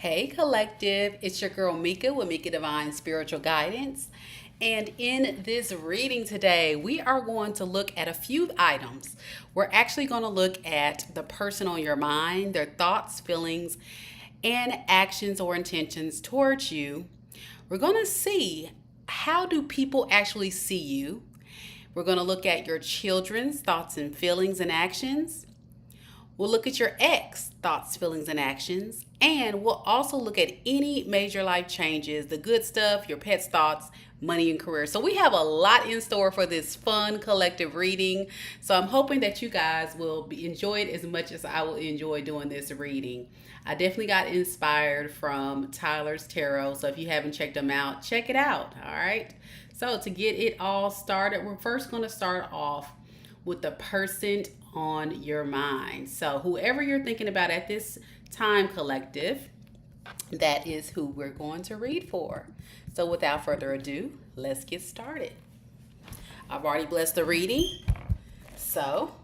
Hey, collective, it's your girl Mika with Mika Divine Spiritual Guidance. And in this reading today, we are going to look at a few items. We're actually going to look at the person on your mind, their thoughts, feelings, and actions or intentions towards you. We're going to see how do people actually see you. We're going to look at your children's thoughts and feelings and actions. We'll look at your ex thoughts, feelings, and actions. And we'll also look at any major life changes, the good stuff, your pet's thoughts, money, and career. So we have a lot in store for this fun collective reading. So I'm hoping that you guys will enjoy it as much as I will enjoy doing this reading. I definitely got inspired from Tyler's Tarot. So if you haven't checked them out, check it out. All right. So to get it all started, we're first going to start off with the person on your mind. So whoever you're thinking about at this time, collective, that is who we're going to read for. So without further ado, let's get started. I've already blessed the reading. So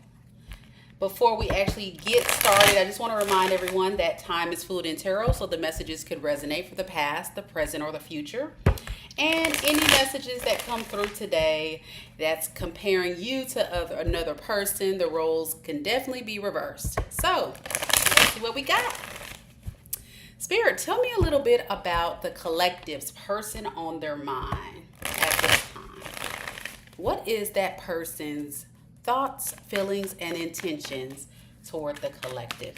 before we actually get started, I just want to remind everyone that time is fluid in tarot, so the messages could resonate for the past, the present, or the future. And any messages that come through today that's comparing you to another person, the roles can definitely be reversed. So let's see what we got. Spirit, tell me a little bit about the collective's person on their mind at this time. What is that person's thoughts, feelings, and intentions toward the collective?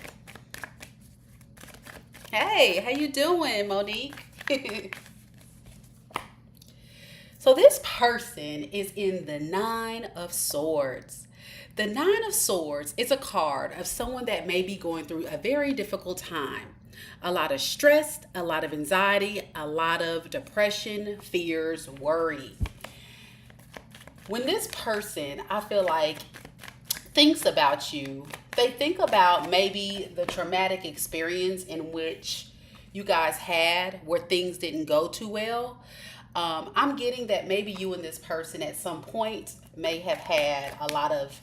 Hey, how you doing, Monique? So this person is in the Nine of Swords. The Nine of Swords is a card of someone that may be going through a very difficult time. A lot of stress, a lot of anxiety, a lot of depression, fears, worry. When this person, I feel like, thinks about you, they think about maybe the traumatic experience in which you guys had where things didn't go too well. I'm getting that maybe you and this person at some point may have had a lot of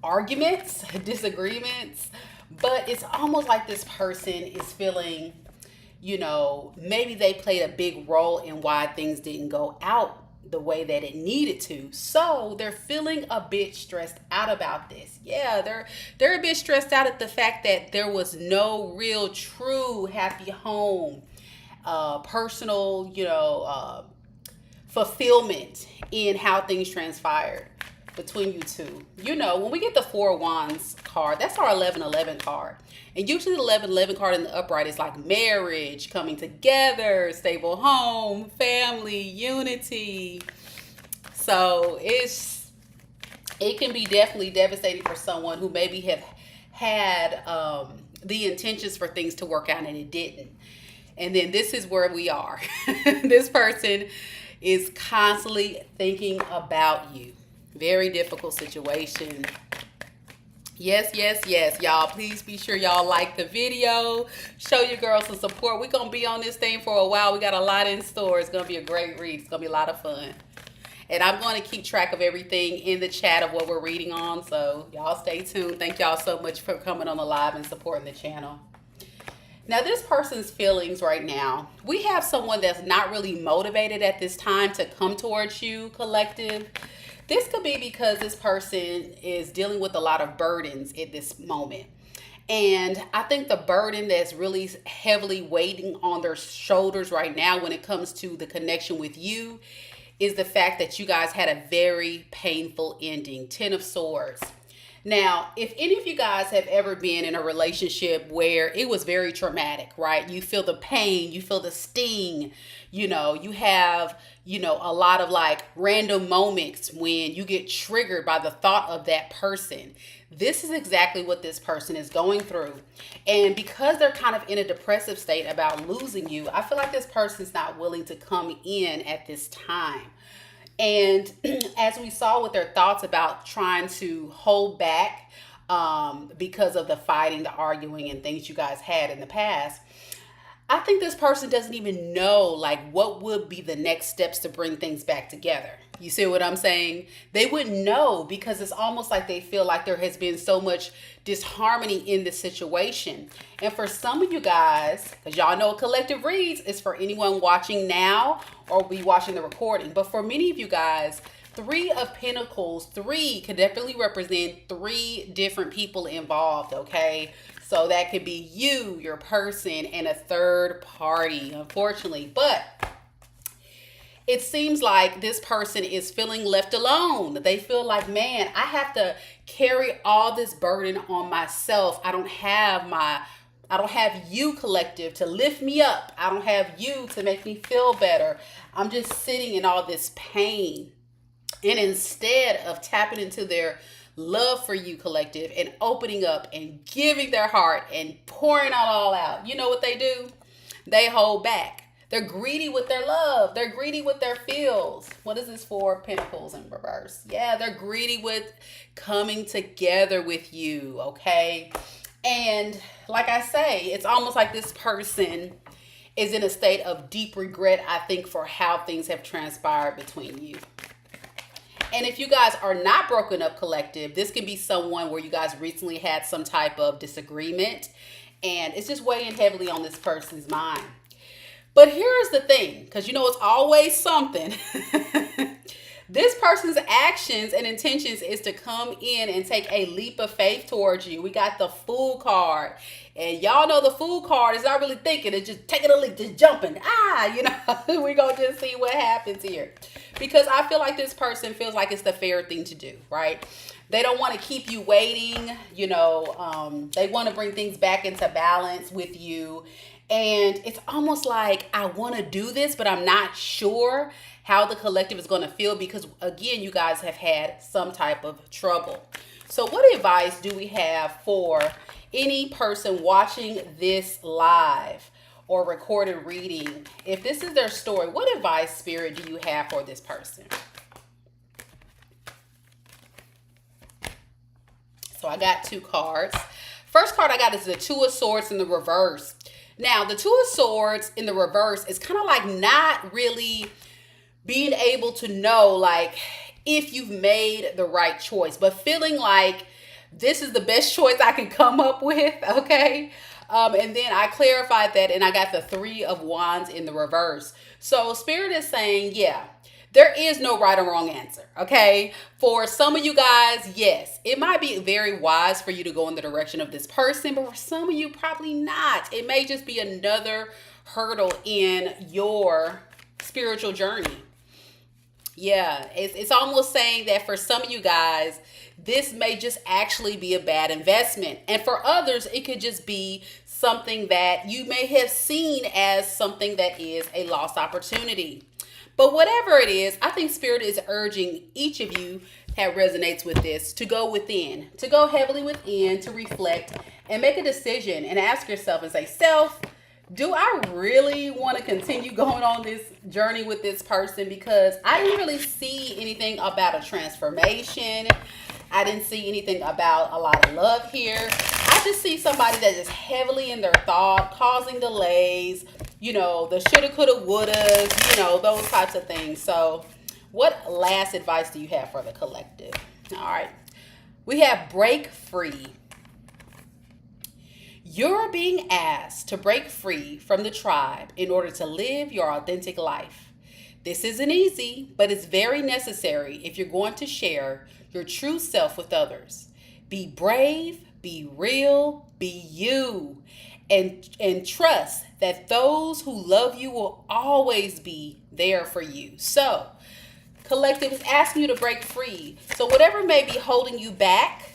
arguments, disagreements, but it's almost like this person is feeling, maybe they played a big role in why things didn't go out the way that it needed to. So they're feeling a bit stressed out about this. Yeah, they're a bit stressed out at the fact that there was no real true happy home, personal, fulfillment in how things transpired between you two. When we get the Four of Wands card, that's our 1111 card. And usually the 1111 card in the upright is like marriage, coming together, stable home, family, unity. So it can be definitely devastating for someone who maybe have had the intentions for things to work out and it didn't. And then this is where we are. This person is constantly thinking about you. Very difficult situation. Yes, yes, yes. Y'all, please be sure y'all like the video. Show your girls some support. We're going to be on this thing for a while. We got a lot in store. It's going to be a great read. It's going to be a lot of fun. And I'm going to keep track of everything in the chat of what we're reading on. So y'all stay tuned. Thank y'all so much for coming on the live and supporting the channel. Now, this person's feelings right now, we have someone that's not really motivated at this time to come towards you, collective. This could be because this person is dealing with a lot of burdens at this moment. And I think the burden that's really heavily weighing on their shoulders right now when it comes to the connection with you is the fact that you guys had a very painful ending. 10 of Swords. Now, if any of you guys have ever been in a relationship where it was very traumatic, right? You feel the pain, you feel the sting, you have, a lot of like random moments when you get triggered by the thought of that person. This is exactly what this person is going through. And because they're kind of in a depressive state about losing you, I feel like this person's not willing to come in at this time. And as we saw with their thoughts about trying to hold back because of the fighting, the arguing, and things you guys had in the past, I think this person doesn't even know like what would be the next steps to bring things back together. You see what I'm saying? They wouldn't know because it's almost like they feel like there has been so much disharmony in the situation. And for some of you guys, because y'all know collective reads is for anyone watching now or be watching the recording. But for many of you guys, Three of Pentacles, three could definitely represent three different people involved, okay? So that could be you, your person, and a third party, unfortunately. But it seems like this person is feeling left alone. They feel like, man, I have to carry all this burden on myself. I don't have you, collective, to lift me up. I don't have you to make me feel better. I'm just sitting in all this pain. And instead of tapping into their love for you, collective, and opening up and giving their heart and pouring it all out, you know what they do? They hold back. They're greedy with their love. They're greedy with their feels. What is this for? Pentacles in reverse. Yeah, they're greedy with coming together with you, okay? And like I say, it's almost like this person is in a state of deep regret, I think, for how things have transpired between you. And if you guys are not broken up, collective, this can be someone where you guys recently had some type of disagreement and it's just weighing heavily on this person's mind. But here's the thing, because you know it's always something. This person's actions and intentions is to come in and take a leap of faith towards you. We got the Fool card. And y'all know the Fool card is not really thinking. It's just taking a leap, just jumping. We're going to just see what happens here. Because I feel like this person feels like it's the fair thing to do, right? They don't want to keep you waiting. They want to bring things back into balance with you. And it's almost like I want to do this, but I'm not sure how the collective is going to feel because, again, you guys have had some type of trouble. So what advice do we have for any person watching this live or recorded reading? If this is their story, what advice, Spirit, do you have for this person? So I got two cards. First card I got is the Two of Swords in the reverse. Now, the Two of Swords in the reverse is kind of like not really being able to know like if you've made the right choice, but feeling like this is the best choice I can come up with, okay? And then I clarified that and I got the Three of Wands in the reverse. So Spirit is saying, yeah, there is no right or wrong answer, okay? For some of you guys, yes, it might be very wise for you to go in the direction of this person, but for some of you, probably not. It may just be another hurdle in your spiritual journey. Yeah, it's almost saying that for some of you guys, this may just actually be a bad investment. And for others, it could just be something that you may have seen as something that is a lost opportunity. But whatever it is, I think Spirit is urging each of you that resonates with this to go within, to go heavily within, to reflect and make a decision and ask yourself and say, self, do I really want to continue going on this journey with this person? Because I didn't really see anything about a transformation. I didn't see anything about a lot of love here. I just see somebody that is heavily in their thought, causing delays, the shoulda, coulda, wouldas, those types of things. So what last advice do you have for the collective? All right. We have break free. You're being asked to break free from the tribe in order to live your authentic life. This isn't easy, but it's very necessary if you're going to share your true self with others. Be brave, be real, be you, and trust that those who love you will always be there for you. So, collective is asking you to break free. So whatever may be holding you back,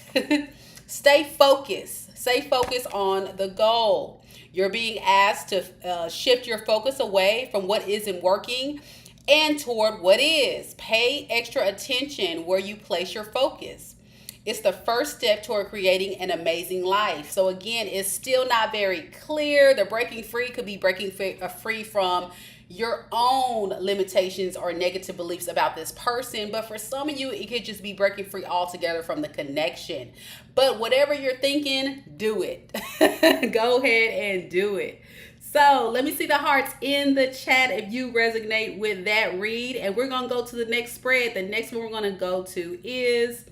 stay focused. Stay focused on the goal. You're being asked to shift your focus away from what isn't working and toward what is. Pay extra attention where you place your focus. It's the first step toward creating an amazing life. So again, it's still not very clear. The breaking free could be breaking free from your own limitations or negative beliefs about this person. But for some of you, it could just be breaking free altogether from the connection. But whatever you're thinking, do it. Go ahead and do it. So let me see the hearts in the chat if you resonate with that read. And we're going to go to the next spread. The next one we're going to go to is,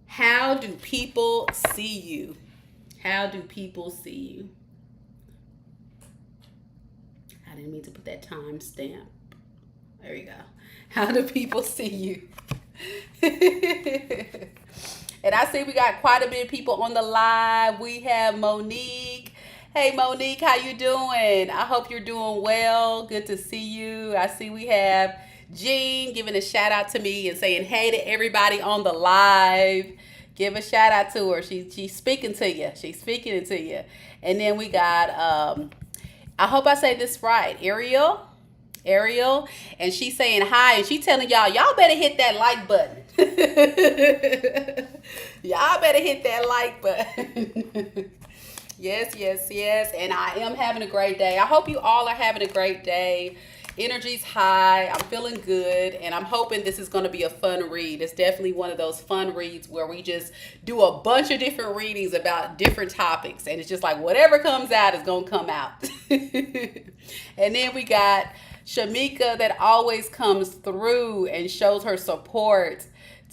how do people see you? How do people see you? I didn't mean to put that time stamp. There you go. How do people see you? And I see we got quite a bit of people on the live. We have Monique. Hey Monique, how you doing? I hope you're doing well. Good to see you. I see we have Jean giving a shout out to me and saying hey to everybody on the live. Give a shout out to her. She's speaking to you. She's speaking to you. And then we got I hope I say this right, Ariel, and she's saying hi, and she's telling y'all better hit that like button. Y'all better hit that like button. Yes, and I am having a great day. I hope you all are having a great day. Energy's high. I'm feeling good, and I'm hoping this is going to be a fun read. It's definitely one of those fun reads where we just do a bunch of different readings about different topics, and it's just like whatever comes out is going to come out. And then we got Shamika that always comes through and shows her support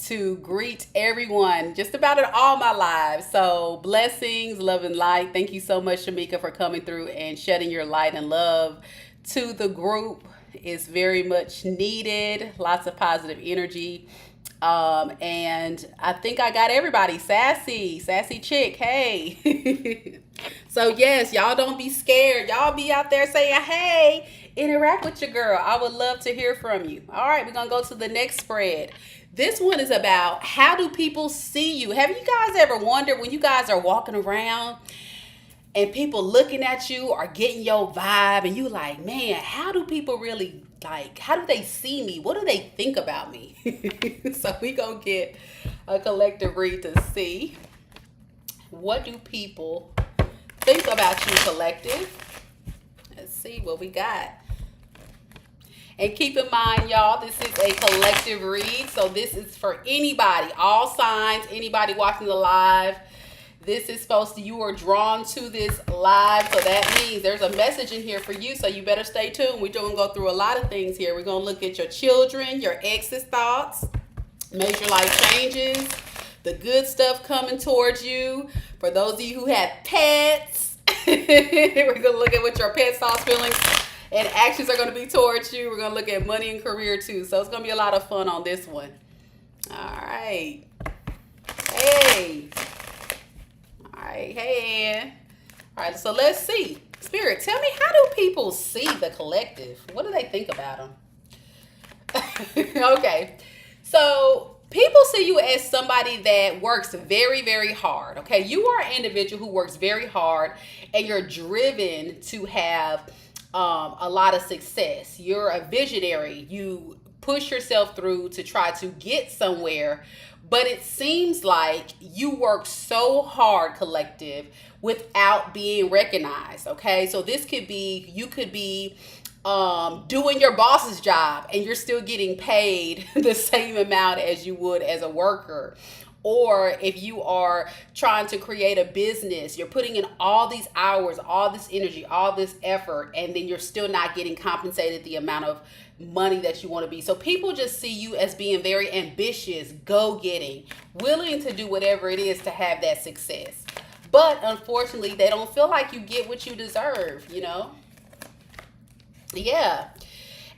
to greet everyone just about in all my lives. So blessings, love and light. Thank you so much, Shamika, for coming through and shedding your light and love to the group. Is very much needed. Lots of positive energy. And I think I got everybody. Sassy chick. Hey. So yes, y'all don't be scared. Y'all be out there saying, hey, interact with your girl. I would love to hear from you. All right, we're going to go to the next spread. This one is about, how do people see you? Have you guys ever wondered when you guys are walking around and people looking at you or getting your vibe and you like, man, how do people really, like, how do they see me? What do they think about me? So we gonna get a collective read to see, what do people think about you, collective? Let's see what we got. And keep in mind, y'all, this is a collective read. So this is for anybody, all signs, anybody watching the live. This is supposed to, you are drawn to this live. So that means there's a message in here for you. So you better stay tuned. We're going to go through a lot of things here. We're going to look at your children, your ex's thoughts, major life changes, the good stuff coming towards you. For those of you who have pets, we're going to look at what your pets' thoughts, feelings, and actions are going to be towards you. We're going to look at money and career too. So it's going to be a lot of fun on this one. All right. Hey. All right. Hey. All right. So let's see. Spirit, tell me, how do people see the collective? What do they think about them? Okay. So people see you as somebody that works very, very hard. Okay. You are an individual who works very hard and you're driven to have a lot of success. You're a visionary. You push yourself through to try to get somewhere, but it seems like you work so hard, collective, without being recognized. Okay, so this could be, you could be doing your boss's job and you're still getting paid the same amount as you would as a worker. Or if you are trying to create a business, you're putting in all these hours, all this energy, all this effort, and then you're still not getting compensated the amount of money that you want to be. So people just see you as being very ambitious, go-getting, willing to do whatever it is to have that success. But unfortunately, they don't feel like you get what you deserve, you know? Yeah.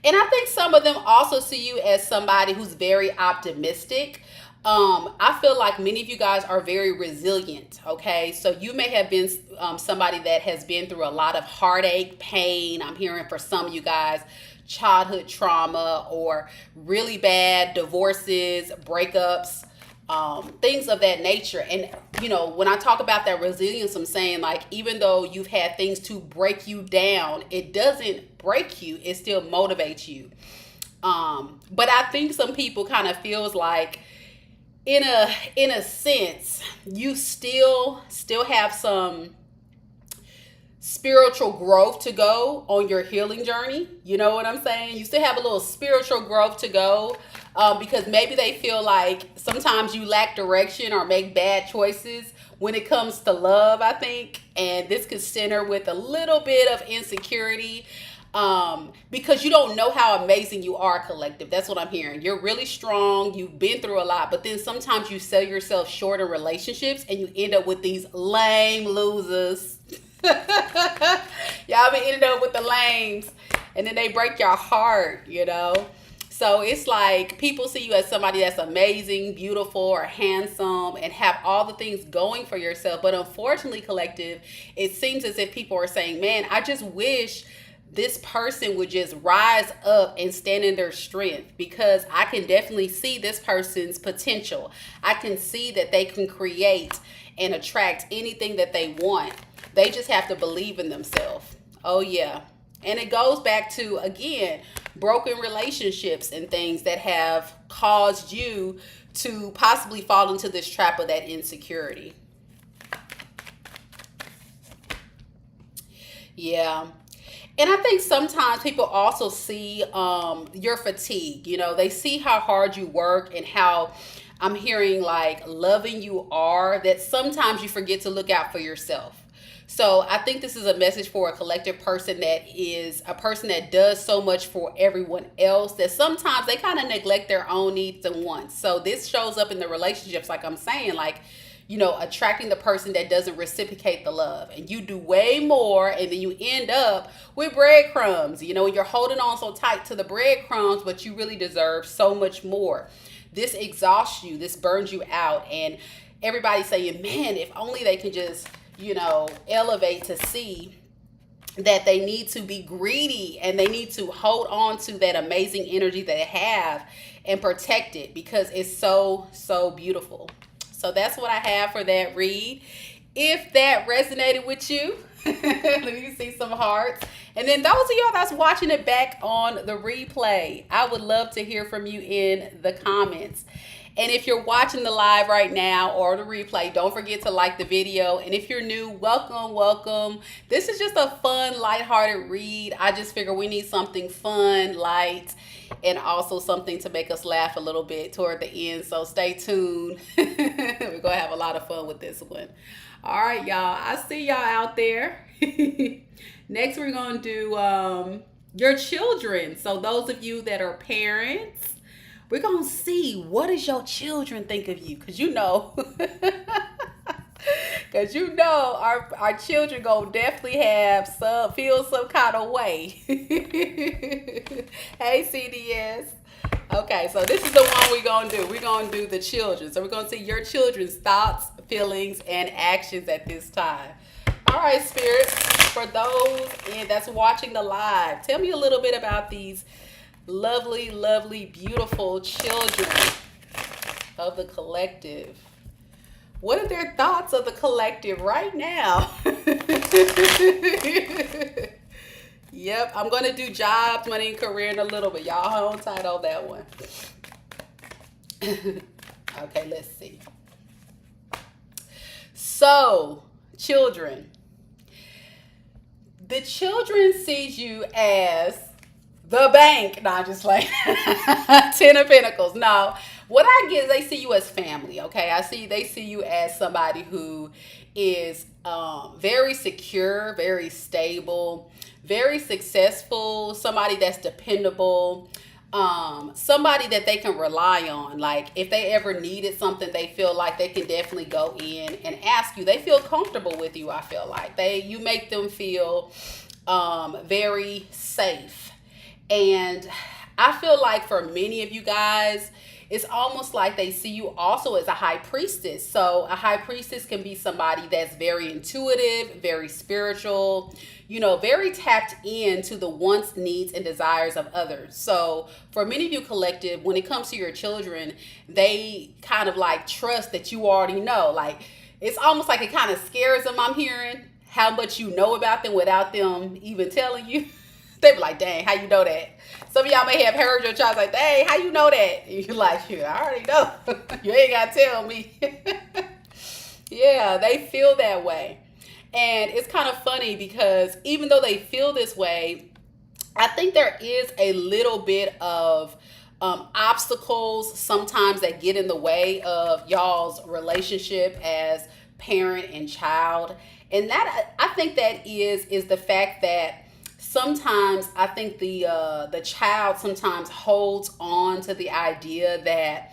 And I think some of them also see you as somebody who's very optimistic. I feel like many of you guys are very resilient, okay? So you may have been somebody that has been through a lot of heartache, pain. I'm hearing for some of you guys, childhood trauma or really bad divorces, breakups, things of that nature. And, you know, when I talk about that resilience, I'm saying, like, even though you've had things to break you down, it doesn't break you. It still motivates you. But I think some people kind of feels like, in a sense, you still have some spiritual growth to go on your healing journey. You know what I'm saying? You still have a little spiritual growth to go, because maybe they feel like sometimes you lack direction or make bad choices when it comes to love, I think. And this could center with a little bit of insecurity, because you don't know how amazing you are, collective. That's what I'm hearing. You're really strong. You've been through a lot, but then sometimes you sell yourself short in relationships and you end up with these lame losers. Y'all been ending up with the lames, and then they break your heart, you know? So it's like people see you as somebody that's amazing, beautiful, or handsome, and have all the things going for yourself. But unfortunately, collective, it seems as if people are saying, man, I just wish this person would just rise up and stand in their strength, because I can definitely see this person's potential. I can see that they can create and attract anything that they want. They just have to believe in themselves. Oh, yeah. And it goes back to, again, broken relationships and things that have caused you to possibly fall into this trap of that insecurity. Yeah. And I think sometimes people also see your fatigue. You know, they see how hard you work and how, I'm hearing, like, loving you are, that sometimes you forget to look out for yourself. So I think this is a message for a collective person that is a person that does so much for everyone else, that sometimes they kind of neglect their own needs and wants. So this shows up in the relationships, like I'm saying, like, you know, attracting the person that doesn't reciprocate the love, and you do way more, and then you end up with breadcrumbs. You know, you're holding on so tight to the breadcrumbs, but you really deserve so much more. This exhausts you, this burns you out, and everybody's saying, man, if only they can just, you know, elevate to see that they need to be greedy and they need to hold on to that amazing energy that they have and protect it, because it's so, so beautiful. So that's what I have for that read. If that resonated with you, let me see some hearts. And then those of y'all that's watching it back on the replay, I would love to hear from you in the comments. And if you're watching the live right now or the replay, don't forget to like the video. And if you're new, welcome, welcome. This is just a fun, lighthearted read. I just figure we need something fun, light, and also something to make us laugh a little bit toward the end. So stay tuned. We're going to have a lot of fun with this one. All right, y'all. I see y'all out there. Next, we're going to do your children. So those of you that are parents, we're going to see, what does your children think of you? Because you know, our children going to definitely have feel some kind of way. Hey, CDS. Okay, so this is the one we're going to do. We're going to do the children. So we're going to see your children's thoughts, feelings, and actions at this time. All right, spirits, for those that's watching the live, tell me a little bit about these lovely, lovely, beautiful children of the collective. What are their thoughts of the collective right now? Yep, I'm going to do jobs, money, and career in a little bit. Y'all hold tight on that one. Okay, let's see. So, children. The children sees you as the bank. No, just like 10 of Pentacles. No, what I get is they see you as family, okay? They see you as somebody who is very secure, very stable, very successful, somebody that's dependable, somebody that they can rely on. Like, if they ever needed something, they feel like they can definitely go in and ask you. They feel comfortable with you, I feel like. You make them feel very safe. And I feel like for many of you guys, it's almost like they see you also as a high priestess. So a high priestess can be somebody that's very intuitive, very spiritual, you know, very tapped into the wants, needs, and desires of others. So for many of you collective, when it comes to your children, they kind of like trust that you already know. Like, it's almost like it kind of scares them, I'm hearing, how much you know about them without them even telling you. They be like, dang, how you know that? Some of y'all may have heard your child like, dang, how you know that? And you're like, yeah, I already know. You ain't got to tell me. Yeah, they feel that way. And it's kind of funny because even though they feel this way, I think there is a little bit of obstacles sometimes that get in the way of y'all's relationship as parent and child. And that, I think that is the fact that sometimes I think the child sometimes holds on to the idea that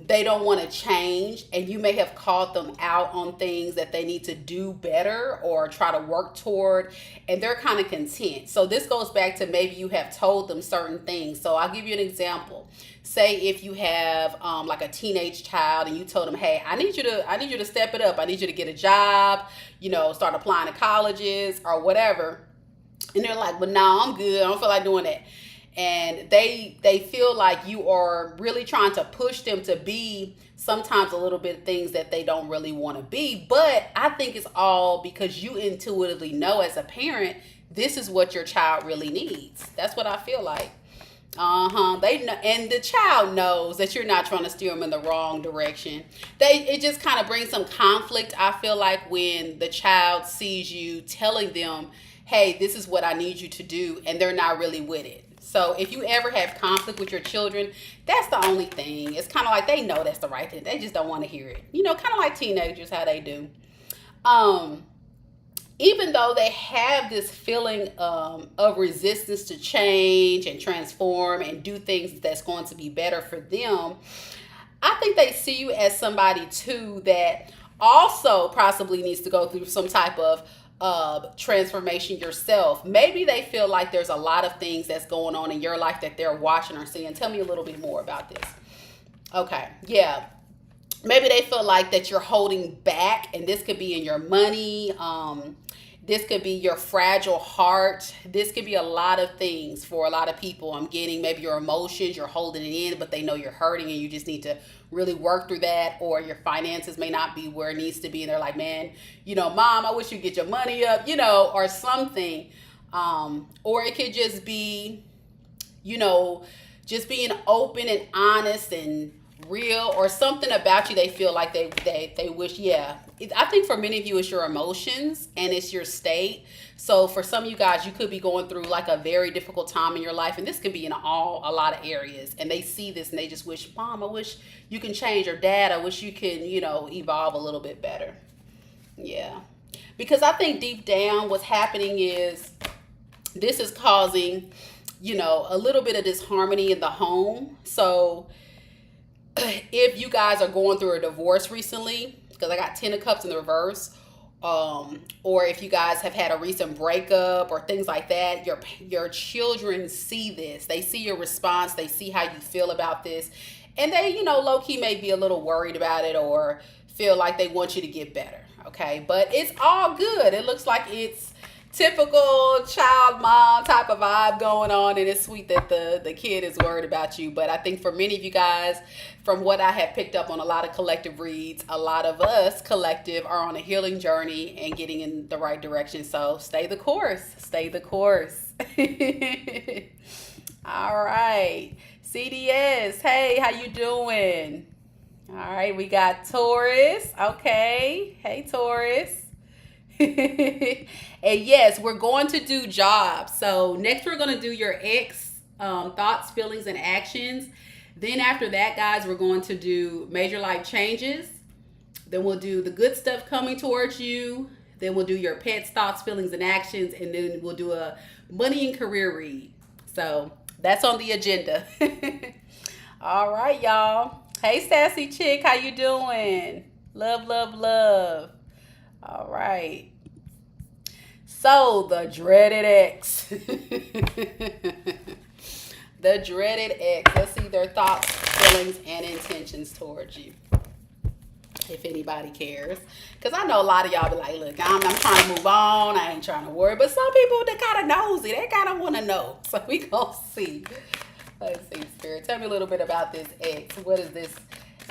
they don't want to change, and you may have called them out on things that they need to do better or try to work toward, and they're kind of content. So this goes back to maybe you have told them certain things. So I'll give you an example. Say if you have like a teenage child and you told them, hey, I need you to step it up. I need you to get a job, start applying to colleges or whatever. And they're like, but no, I'm good. I don't feel like doing that. And they feel like you are really trying to push them to be sometimes a little bit of things that they don't really want to be. But I think it's all because you intuitively know as a parent, this is what your child really needs. That's what I feel like. They know, and the child knows that you're not trying to steer them in the wrong direction. It just kind of brings some conflict, I feel like, when the child sees you telling them, hey, this is what I need you to do, and they're not really with it. So if you ever have conflict with your children, that's the only thing. It's kind of like they know that's the right thing. They just don't want to hear it. Kind of like teenagers, how they do. Even though they have this feeling of resistance to change and transform and do things that's going to be better for them, I think they see you as somebody too that also possibly needs to go through some type of transformation yourself. Maybe they feel like there's a lot of things that's going on in your life that they're watching or seeing. Tell me a little bit more about this. Okay, yeah. Maybe they feel like that you're holding back, and this could be in your money. This could be your fragile heart. This could be a lot of things for a lot of people. I'm getting maybe your emotions, you're holding it in, but they know you're hurting and you just need to really work through that. Or your finances may not be where it needs to be. And they're like, man, mom, I wish you'd get your money up, or something. Or it could just be, just being open and honest and real, or something about you they feel like they wish. I think for many of you it's your emotions and it's your state. So for some of you guys, you could be going through like a very difficult time in your life, and this could be in a lot of areas, and they see this and they just wish, mom, I wish you can change, or dad, I wish you can evolve a little bit better. Because I think deep down what's happening is this is causing a little bit of disharmony in the home. So if you guys are going through a divorce recently, because I got 10 of Cups in the reverse, or if you guys have had a recent breakup or things like that, your children see this. They see your response. They see how you feel about this. And they, low-key may be a little worried about it or feel like they want you to get better, okay? But it's all good. It looks like it's typical child mom type of vibe going on, and it's sweet that the kid is worried about you. But I think for many of you guys, from what I have picked up on a lot of collective reads, a lot of us collective are on a healing journey and getting in the right direction. So stay the course. All right, CDS, hey, how you doing? All right, we got Taurus. Okay, hey Taurus. And yes, we're going to do jobs. So next we're going to do your ex thoughts, feelings, and actions. Then after that, guys, we're going to do major life changes. Then we'll do the good stuff coming towards you. Then we'll do your pets, thoughts, feelings, and actions. And then we'll do a money and career read. So that's on the agenda. All right, y'all. Hey, sassy chick, how you doing? Love, love, love. All right. So the dreaded ex. The dreaded ex. Let's see their thoughts, feelings, and intentions towards you, if anybody cares. Because I know a lot of y'all be like, look, I'm trying to move on. I ain't trying to worry. But some people, they kind of nosy. They kind of want to know. So we gonna see. Let's see, Spirit. Tell me a little bit about this ex. What is this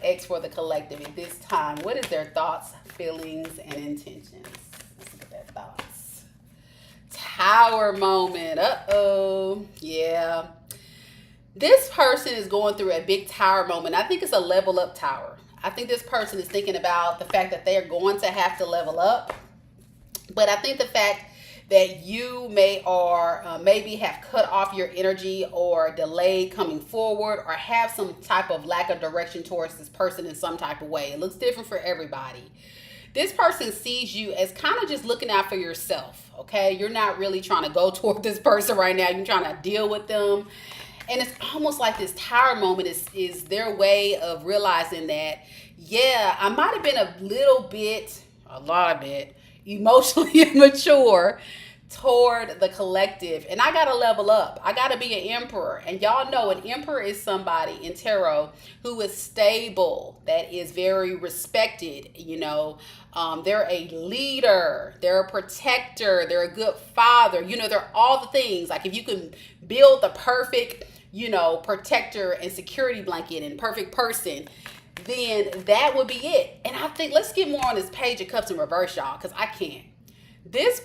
ex for the collective at this time? What is their thoughts, feelings, and intentions? Let's look at their thoughts. Tower moment. Uh-oh. Yeah. This person is going through a big tower moment. I think it's a level up tower. I think this person is thinking about the fact that they're going to have to level up. But I think the fact that you maybe have cut off your energy or delayed coming forward, or have some type of lack of direction towards this person in some type of way. It looks different for everybody. This person sees you as kind of just looking out for yourself, okay? You're not really trying to go toward this person right now. You're trying to deal with them. And it's almost like this tower moment is their way of realizing that, yeah, I might have been a lot of bit, emotionally immature toward the collective, and I gotta level up. I gotta be an emperor. And y'all know an emperor is somebody in tarot who is stable, that is very respected. They're a leader, they're a protector, they're a good father. They're all the things. Like if you can build the perfect protector and security blanket and perfect person, then that would be it. And I think, let's get more on this Page of Cups in reverse, y'all, because I can't. This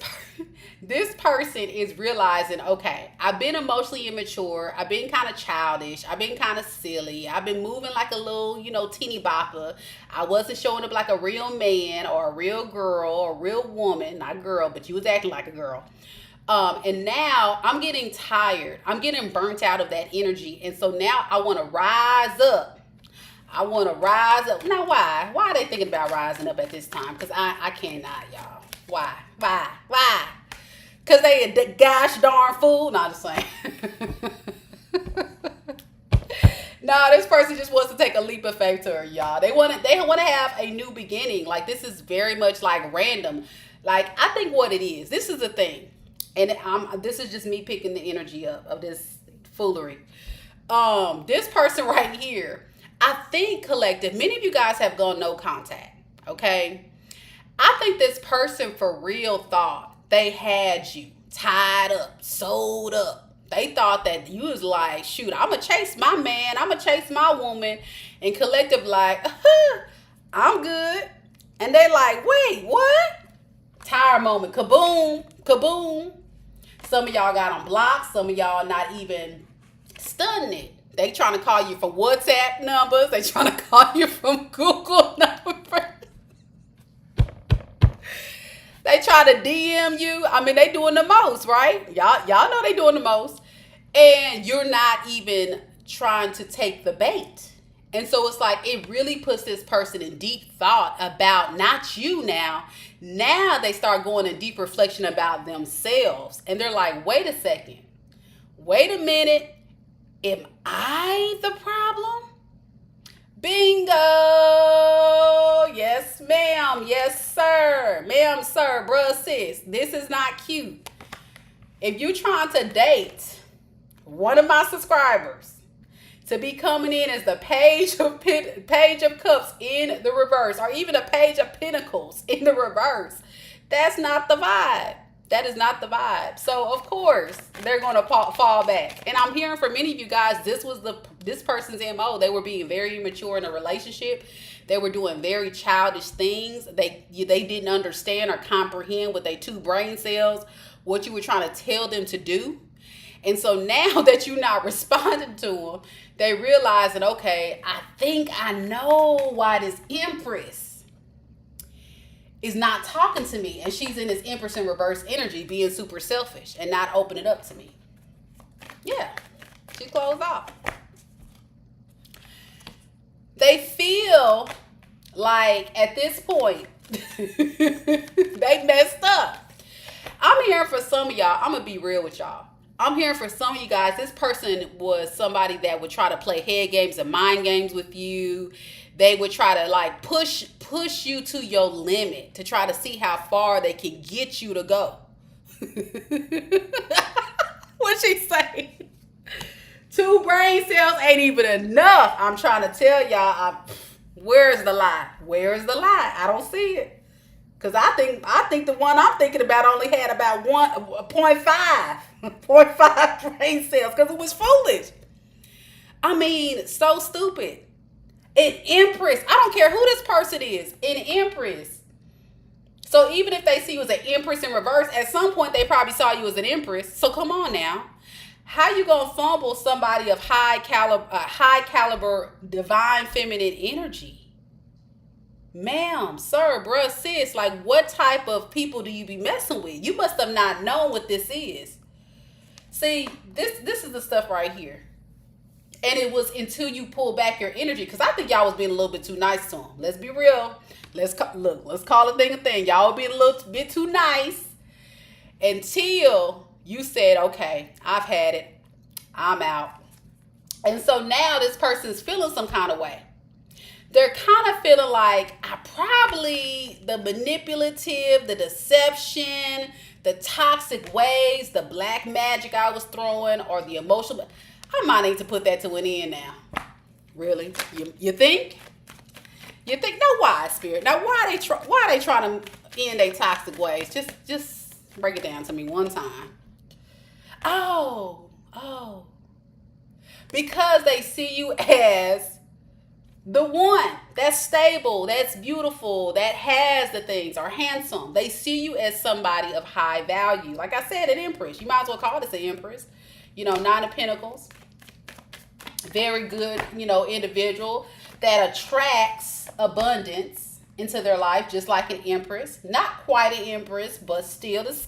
person is realizing, okay, I've been emotionally immature. I've been kind of childish. I've been kind of silly. I've been moving like a little, teeny bopper. I wasn't showing up like a real man or a real girl or a real woman. Not girl, but you was acting like a girl. And now I'm getting tired. I'm getting burnt out of that energy. And so now I want to rise up. Now, why? Why are they thinking about rising up at this time? Because I cannot, y'all. Why? Because they a gosh darn fool? No, I'm just saying. No, this person just wants to take a leap of faith to her, y'all. They want to have a new beginning. Like, this is very much like random. Like, I think what it is, this is the thing. And this is just me picking the energy up of this foolery. This person right here, I think collective, many of you guys have gone no contact, okay? I think this person for real thought they had you tied up, sold up. They thought that you was like, shoot, I'm going to chase my man. I'm going to chase my woman. And collective like, I'm good. And they like, wait, what? Tire moment. Kaboom. Kaboom. Some of y'all got on blocks. Some of y'all not even stunning it. They trying to call you from WhatsApp numbers. They trying to call you from Google numbers. They try to DM you. I mean, they doing the most, right? Y'all know they doing the most. And you're not even trying to take the bait. And so it's like, it really puts this person in deep thought about not you now. Now they start going in deep reflection about themselves. And they're like, wait a second. Wait a minute. Am I the problem? Bingo! Yes, ma'am. Yes, sir. Ma'am, sir, bruh, sis. This is not cute. If you're trying to date one of my subscribers to be coming in as the page of cups in the reverse, or even a page of pentacles in the reverse, that's not the vibe. That is not the vibe. So, of course, they're going to fall back. And I'm hearing from many of you guys, this person's MO. They were being very immature in a relationship. They were doing very childish things. They didn't understand or comprehend with their two brain cells what you were trying to tell them to do. And so now that you're not responding to them, they realize that, okay, I think I know why this Empress is not talking to me, and she's in this Empress in reverse energy, being super selfish and not opening up to me. Yeah, she closed off. They feel like at this point they messed up. I'm hearing for some of y'all, I'm gonna be real with y'all. I'm hearing for some of you guys, this person was somebody that would try to play head games and mind games with you. They would try to like push you to your limit to try to see how far they can get you to go. What'd she say? 2 brain cells ain't even enough. I'm trying to tell y'all, where's the lie? Where's the lie? I don't see it. Because I think the one I'm thinking about only had about 0.5 brain cells, because it was foolish. I mean, so stupid. An Empress. I don't care who this person is. An Empress. So even if they see you as an Empress in reverse, at some point they probably saw you as an Empress. So come on now. How you gonna fumble somebody of high caliber divine feminine energy? Ma'am, sir, bruh, sis, like what type of people do you be messing with? You must have not known what this is. See, this is the stuff right here. And it was until you pull back your energy, because I think y'all was being a little bit too nice to him. Let's be real. Let's call a thing a thing. Y'all being a little bit too nice until you said, okay, I've had it. I'm out. And so now this person's feeling some kind of way. They're kind of feeling like the manipulative, the deception, the toxic ways, the black magic I was throwing, or the emotional. I might need to put that to an end now. Really? You think? You think? Now why, Spirit? Now why are they trying to end their toxic ways? Just break it down to me one time. Oh. Because they see you as the one that's stable, that's beautiful, that has the things, or handsome. They see you as somebody of high value. Like I said, an empress. You might as well call this an empress. Nine of Pentacles. Very good, individual that attracts abundance into their life, just like an empress. Not quite an empress, but still, this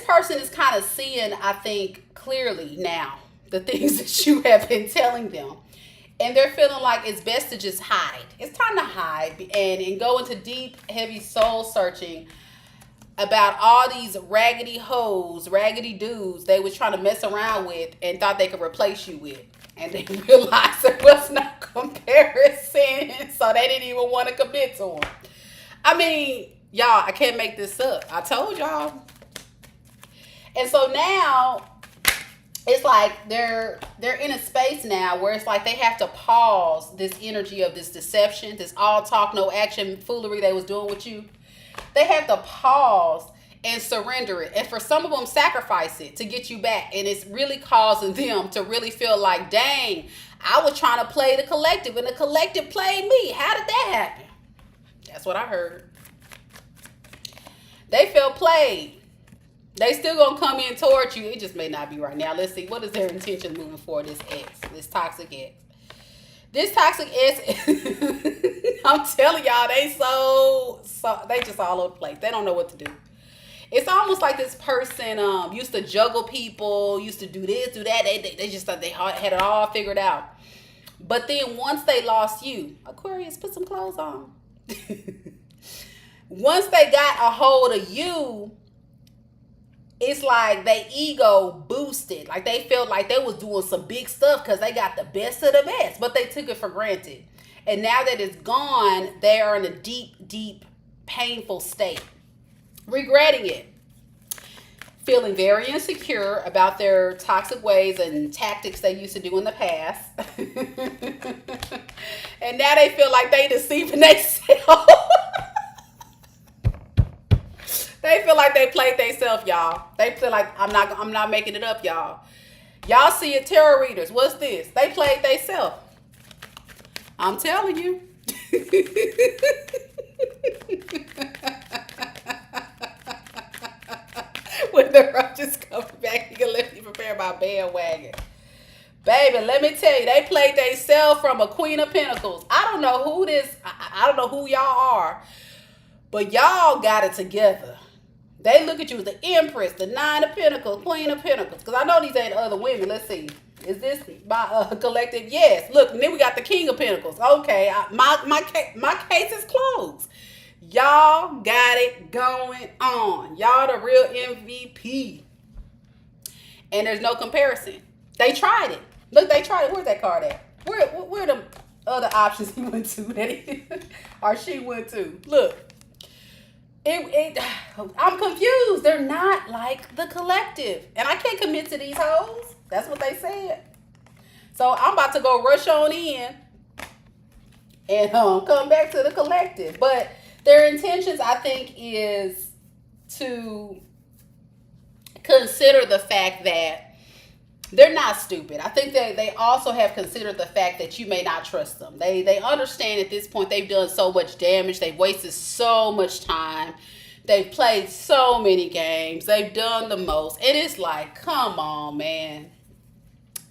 person is kind of seeing, I think, clearly now the things that you have been telling them. And they're feeling like it's best to just hide. It's time to hide and go into deep, heavy soul searching about all these raggedy hoes, raggedy dudes they was trying to mess around with and thought they could replace you with. And they realized there was no comparison, so they didn't even want to commit to them. I mean, y'all, I can't make this up. I told y'all. And so now it's like they're in a space now where it's like they have to pause this energy of this deception, this all talk, no action foolery they was doing with you. They have to pause and surrender it. And for some of them, sacrifice it to get you back. And it's really causing them to really feel like, dang, I was trying to play the collective and the collective played me. How did that happen? That's what I heard. They felt played. They still gonna come in towards you. It just may not be right now. Let's see. What is their intention moving forward? This toxic ex. This toxic ex, I'm telling y'all, they they just all over the place. They don't know what to do. It's almost like this person used to juggle people, used to do this, do that. They just thought they had it all figured out. But then once they lost you, Aquarius, put some clothes on. Once they got a hold of you, it's like their ego boosted. Like they felt like they was doing some big stuff because they got the best of the best, but they took it for granted. And now that it's gone, they are in a deep, deep, painful state. Regretting it. Feeling very insecure about their toxic ways and tactics they used to do in the past. And now they feel like they deceiving themselves. They feel like they played themselves, y'all. They feel like I'm not making it up, y'all. Y'all see it, tarot readers. What's this? They played themselves. I'm telling you. When the roaches come back, you can let me prepare my bandwagon. Baby, let me tell you, they played themselves from a Queen of Pentacles. I don't know who I don't know who y'all are, but y'all got it together. They look at you as the Empress, the Nine of Pentacles, Queen of Pentacles. Because I know these ain't other women. Let's see. Is this my collective? Yes. Look, and then we got the King of Pentacles. Okay, my case is closed. Y'all got it going on. Y'all the real MVP. And there's no comparison. They tried it. Look, they tried it. Where's that card at? Where the other options he went to or she went to? Look. I'm confused. They're not like the collective. And I can't commit to these hoes. That's what they said. So I'm about to go rush on in and come back to the collective. But their intentions, I think, is to consider the fact that they're not stupid. I think they also have considered the fact that you may not trust them. They understand at this point they've done so much damage. They've wasted so much time. They've played so many games. They've done the most. And it's like, come on, man.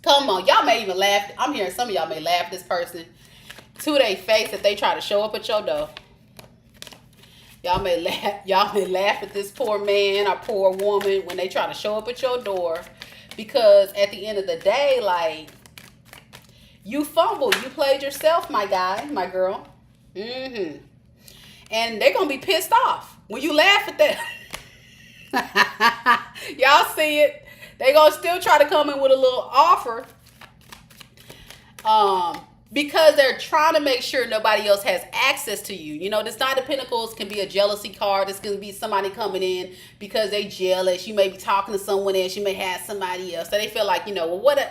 Come on. Y'all may even laugh. I'm hearing some of y'all may laugh at this person to their face if they try to show up at your door. Y'all may laugh at this poor man or poor woman when they try to show up at your door. Because at the end of the day, like, you fumbled. You played yourself, my guy, my girl. Mm-hmm. And they're going to be pissed off when you laugh at them. Y'all see it. They going to still try to come in with a little offer. Because they're trying to make sure nobody else has access to you. You know, this Knight of Pentacles can be a jealousy card. This can be somebody coming in because they jealous. You may be talking to someone else. You may have somebody else. So they feel like, well, what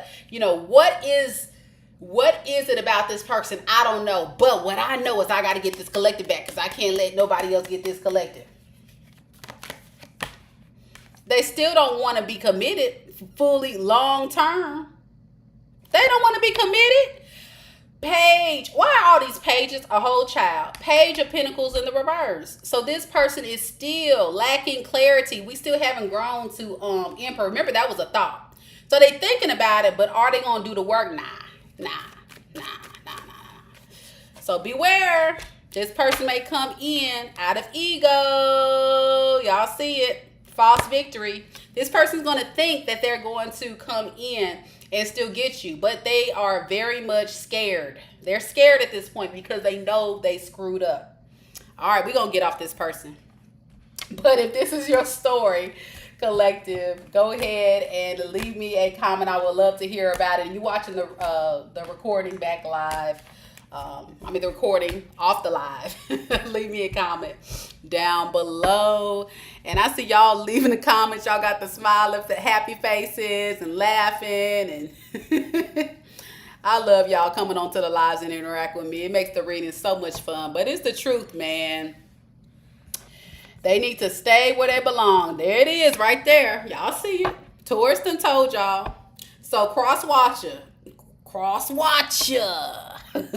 is it about this person? I don't know. But what I know is I got to get this collective back because I can't let nobody else get this collective. They still don't want to be committed fully long term. They don't want to be committed. Page. Why are all these pages? A whole child. Page of Pentacles in the reverse. So this person is still lacking clarity. We still haven't grown to Emperor. Remember, that was a thought. So they thinking about it, but are they going to do the work? Nah. So beware. This person may come in out of ego. Y'all see it. False victory. This person's going to think that they're going to come in and still get you, but they are very much scared. They're scared at this point because they know they screwed up. All right, we're going to get off this person. But if this is your story, collective, go ahead and leave me a comment. I would love to hear about it. You watching the recording back live. The recording off the live. Leave me a comment down below. And I see y'all leaving the comments. Y'all got the smile of the happy faces and laughing. And I love y'all coming onto the lives and interact with me. It makes the reading so much fun. But it's the truth, man. They need to stay where they belong. There it is right there. Y'all see it. Taurus done told y'all. So cross-watcher. Cross-watcher. There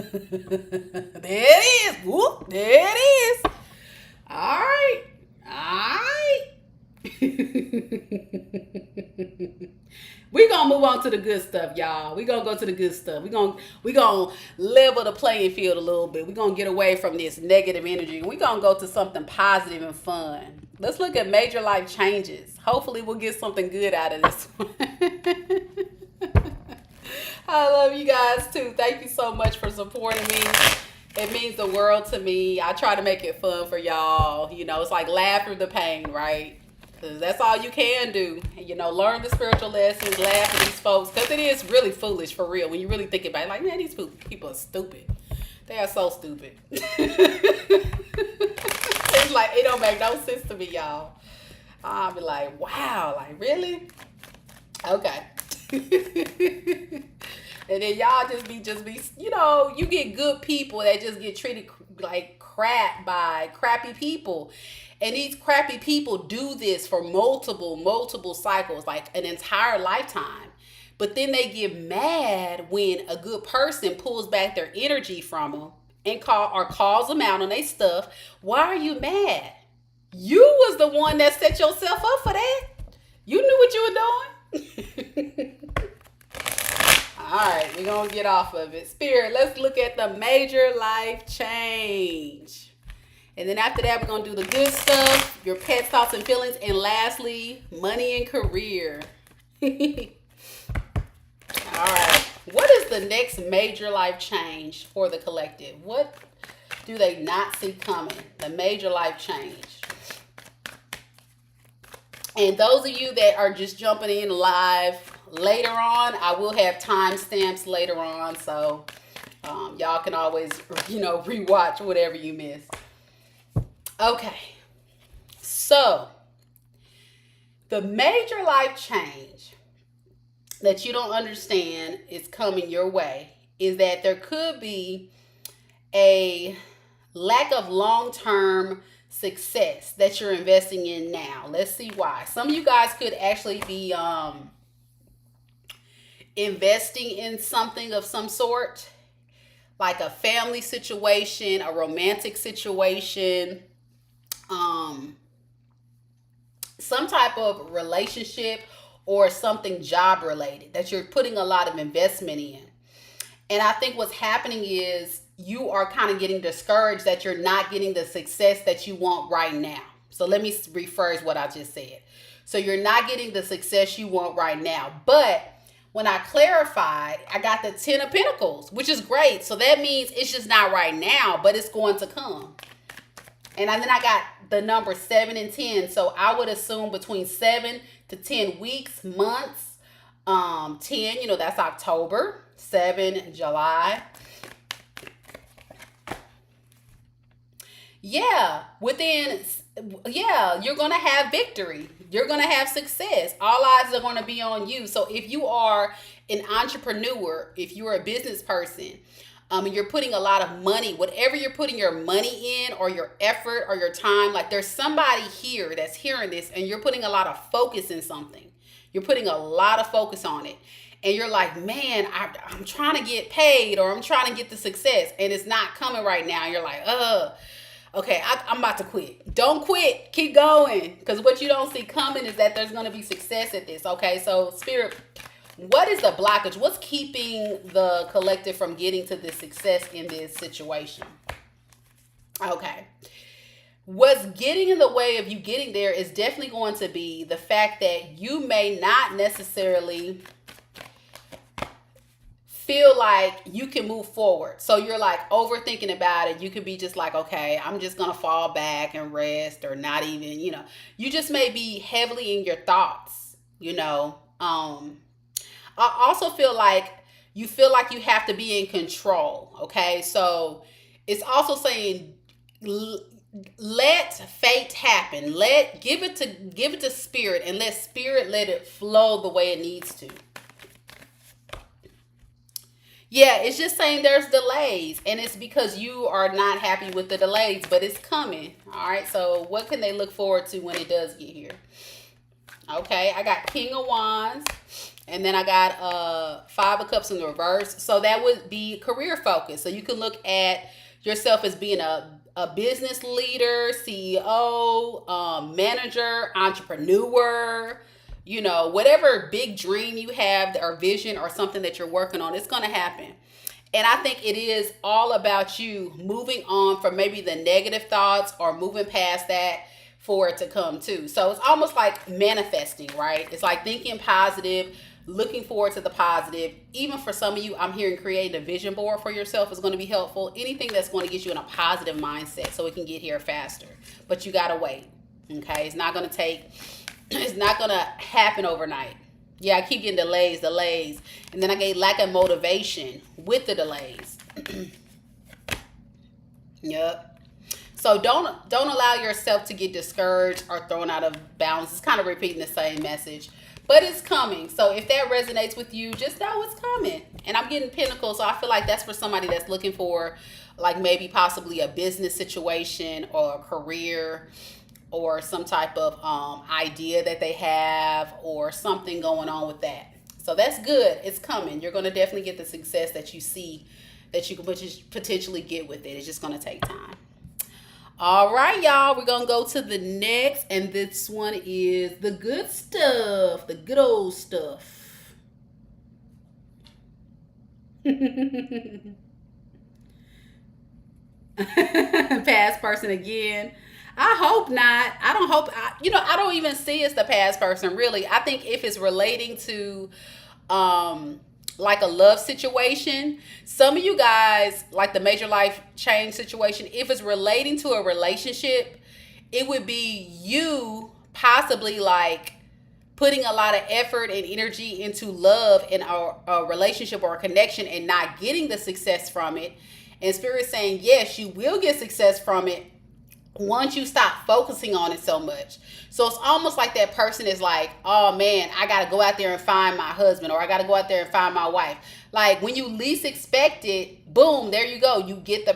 it is. Whoop, there it is. All right. We're going to move on to the good stuff, y'all. We're going to go to the good stuff. We're going to level the playing field a little bit. We're going to get away from this negative energy. We're going to go to something positive and fun. Let's look at major life changes. Hopefully we'll get something good out of this one. I love you guys too. Thank you so much for supporting me. It means the world to me. I try to make it fun for y'all. It's like laugh through the pain, right? Because that's all you can do. Learn the spiritual lessons, laugh at these folks. Because it is really foolish for real. When you really think about it, like, man, these people are stupid. They are so stupid. It's like, it don't make no sense to me, y'all. I'll be like, wow, like, really? Okay. And then y'all just be, you get good people that just get treated like crap by crappy people. And these crappy people do this for multiple cycles, like an entire lifetime. But then they get mad when a good person pulls back their energy from them and calls them out on their stuff. Why are you mad? You was the one that set yourself up for that. You knew what you were doing. All right, we're going to get off of it. Spirit, let's look at the major life change. And then after that, we're going to do the good stuff, your pets, thoughts, and feelings. And lastly, money and career. All right. What is the next major life change for the collective? What do they not see coming? The major life change. And those of you that are just jumping in live later on, I will have timestamps later on. So y'all can always, rewatch whatever you miss. Okay. So the major life change that you don't understand is coming your way is that there could be a lack of long-term success that you're investing in now. Let's see why. Some of you guys could actually be investing in something of some sort, like a family situation, a romantic situation, some type of relationship or something job related that you're putting a lot of investment in. And I think what's happening is you are kind of getting discouraged that you're not getting the success that you want right now. So let me rephrase what I just said. So you're not getting the success you want right now. But When I clarified, I got the 10 of Pentacles, which is great. So that means it's just not right now, but it's going to come. And then I got the number 7 and 10. So I would assume between 7 to 10 weeks, months. 10, that's October. 7, July. Yeah, you're going to have victory. You're going to have success. All eyes are going to be on you. So if you are an entrepreneur, if you're a business person, and you're putting a lot of money, whatever you're putting your money in or your effort or your time, like there's somebody here that's hearing this and you're putting a lot of focus in something. You're putting a lot of focus on it. And you're like, man, I'm trying to get paid or I'm trying to get the success and it's not coming right now. You're like, okay, I'm about to quit. Don't quit. Keep going. Because what you don't see coming is that there's going to be success at this. Okay, so Spirit, what is the blockage? What's keeping the collective from getting to this success in this situation? Okay. What's getting in the way of you getting there is definitely going to be the fact that you may not necessarily feel like you can move forward. So you're like overthinking about it. You could be just like, okay, I'm just going to fall back and rest or not even, you just may be heavily in your thoughts, I also feel like you have to be in control. Okay. So it's also saying, let fate happen. Give it to spirit and let spirit let it flow the way it needs to. Yeah, it's just saying there's delays and it's because you are not happy with the delays, but it's coming. All right. So what can they look forward to when it does get here? Okay. I got King of Wands and then I got 5 of Cups in the reverse. So that would be career focus. So you can look at yourself as being a business leader, CEO, manager, entrepreneur, whatever big dream you have or vision or something that you're working on, it's going to happen. And I think it is all about you moving on from maybe the negative thoughts or moving past that for it to come too. So it's almost like manifesting, right? It's like thinking positive, looking forward to the positive. Even for some of you, I'm hearing creating a vision board for yourself is going to be helpful. Anything that's going to get you in a positive mindset so it can get here faster. But you got to wait. Okay? It's not going to happen overnight. Yeah, I keep getting delays. And then I get lack of motivation with the delays. Yep. So don't allow yourself to get discouraged or thrown out of bounds. It's kind of repeating the same message. But it's coming. So if that resonates with you, just know it's coming. And I'm getting Pentacles. So I feel like that's for somebody that's looking for like maybe possibly a business situation or a career or some type of idea that they have or something going on with that. So that's good. It's coming. You're going to definitely get the success that you see that you can potentially get with it. It's just going to take time. All right, y'all. We're going to go to the next. And this one is the good stuff. The good old stuff. Past person again. I hope not. I don't even see it's the past person, really. I think if it's relating to like a love situation, some of you guys, like the major life change situation, if it's relating to a relationship, it would be you possibly like putting a lot of effort and energy into love in a relationship or a connection and not getting the success from it. And Spirit saying, yes, you will get success from it once you stop focusing on it so much. So it's almost like that person is like, oh man, I got to go out there and find my husband, or I got to go out there and find my wife. Like when you least expect it, boom, there you go. You get the,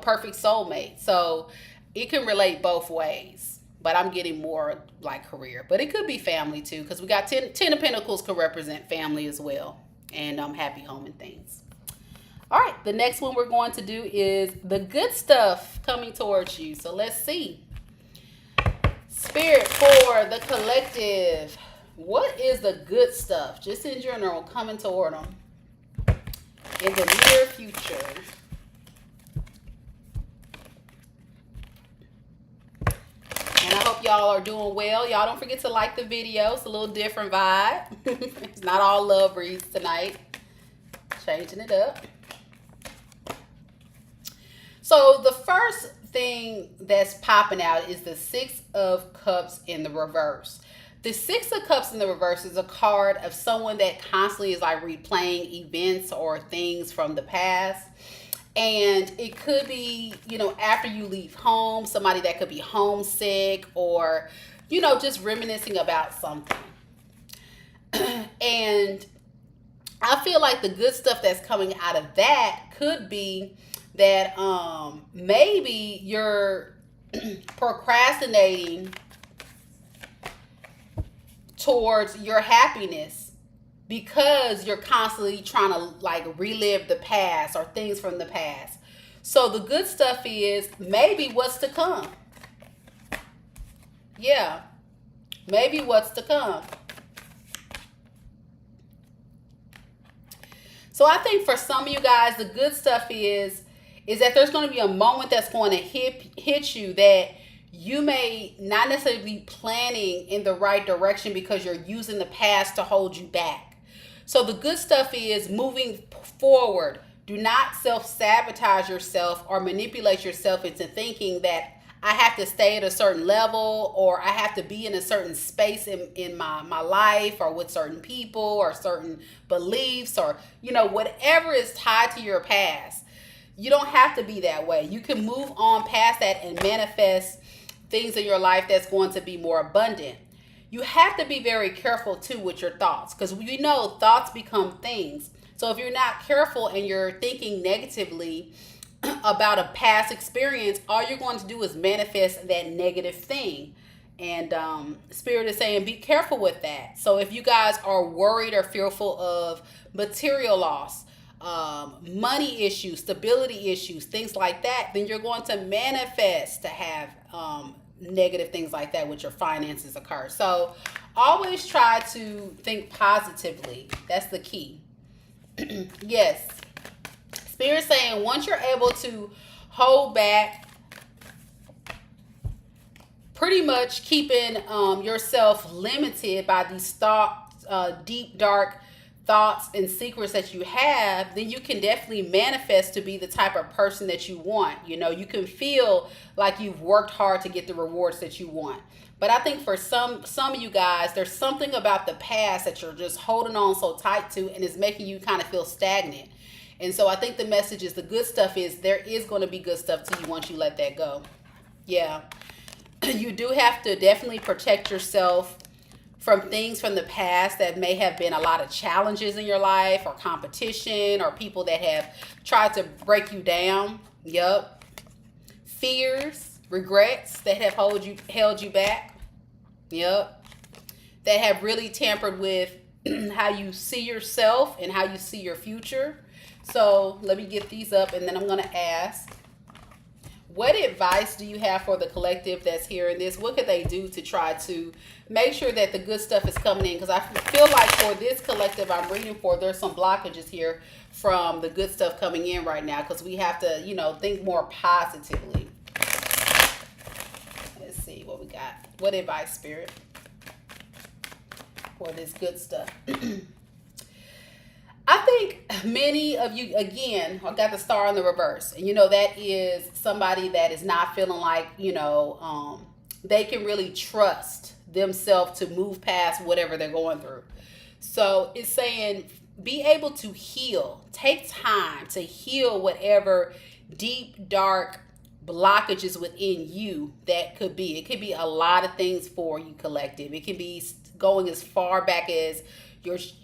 perfect soulmate. So it can relate both ways, but I'm getting more like career, but it could be family too. Cause we got 10 of Pentacles could represent family as well. And happy home and things. All right, the next one we're going to do is the good stuff coming towards you. So let's see. Spirit for the collective. What is the good stuff, just in general, coming toward them in the near future? And I hope y'all are doing well. Y'all don't forget to like the video. It's a little different vibe. It's not all love reads tonight. Changing it up. So the first thing that's popping out is the Six of Cups in the reverse. The Six of Cups in the reverse is a card of someone that constantly is like replaying events or things from the past. And it could be, you know, after you leave home, somebody that could be homesick or, you know, just reminiscing about something. And I feel like the good stuff that's coming out of that could be that maybe you're procrastinating towards your happiness because you're constantly trying to like relive the past or things from the past. So the good stuff is maybe what's to come. Yeah, maybe what's to come. So I think for some of you guys, the good stuff is that there's going to be a moment that's going to hit you that you may not necessarily be planning in the right direction because you're using the past to hold you back. So the good stuff is moving forward. Do not self-sabotage yourself or manipulate yourself into thinking that I have to stay at a certain level or I have to be in a certain space in my life or with certain people or certain beliefs or, you know, whatever is tied to your past. You don't have to be that way. You can move on past that and manifest things in your life that's going to be more abundant. You have to be very careful too with your thoughts because we know thoughts become things. So if you're not careful and you're thinking negatively about a past experience, all you're going to do is manifest that negative thing. And Spirit is saying be careful with that. So if you guys are worried or fearful of material loss, money issues, stability issues, things like that, then you're going to manifest to have negative things like that with your finances occur. So always try to think positively. That's the key. Yes. Spirit saying once you're able to hold back, pretty much keeping yourself limited by these thoughts, deep, dark thoughts and secrets that you have, then you can definitely manifest to be the type of person that you want. You know, you can feel like you've worked hard to get the rewards that you want. But I think for some of you guys, there's something about the past that you're just holding on so tight to and is making you kind of feel stagnant. And so I think the message is the good stuff is there is going to be good stuff to you once you let that go. Yeah. You do have to definitely protect yourself from things from the past that may have been a lot of challenges in your life or competition or people that have tried to break you down. Yup. Fears, regrets that have held you back. Yup. That have really tampered with how you see yourself and how you see your future. So let me get these up and then I'm going to ask, what advice do you have for the collective that's hearing this? What could they do to try to make sure that the good stuff is coming in? Because I feel like for this collective I'm reading for, there's some blockages here from the good stuff coming in right now because we have to, you know, think more positively. Let's see what we got. What advice, Spirit, for this good stuff? I think many of you, again, I got the star in the reverse. And, you know, that is somebody that is not feeling like, you know, they can really trust themselves to move past whatever they're going through. So it's saying be able to heal. Take time to heal whatever deep, dark blockages within you that could be. It could be a lot of things for you, collective. It can be going as far back as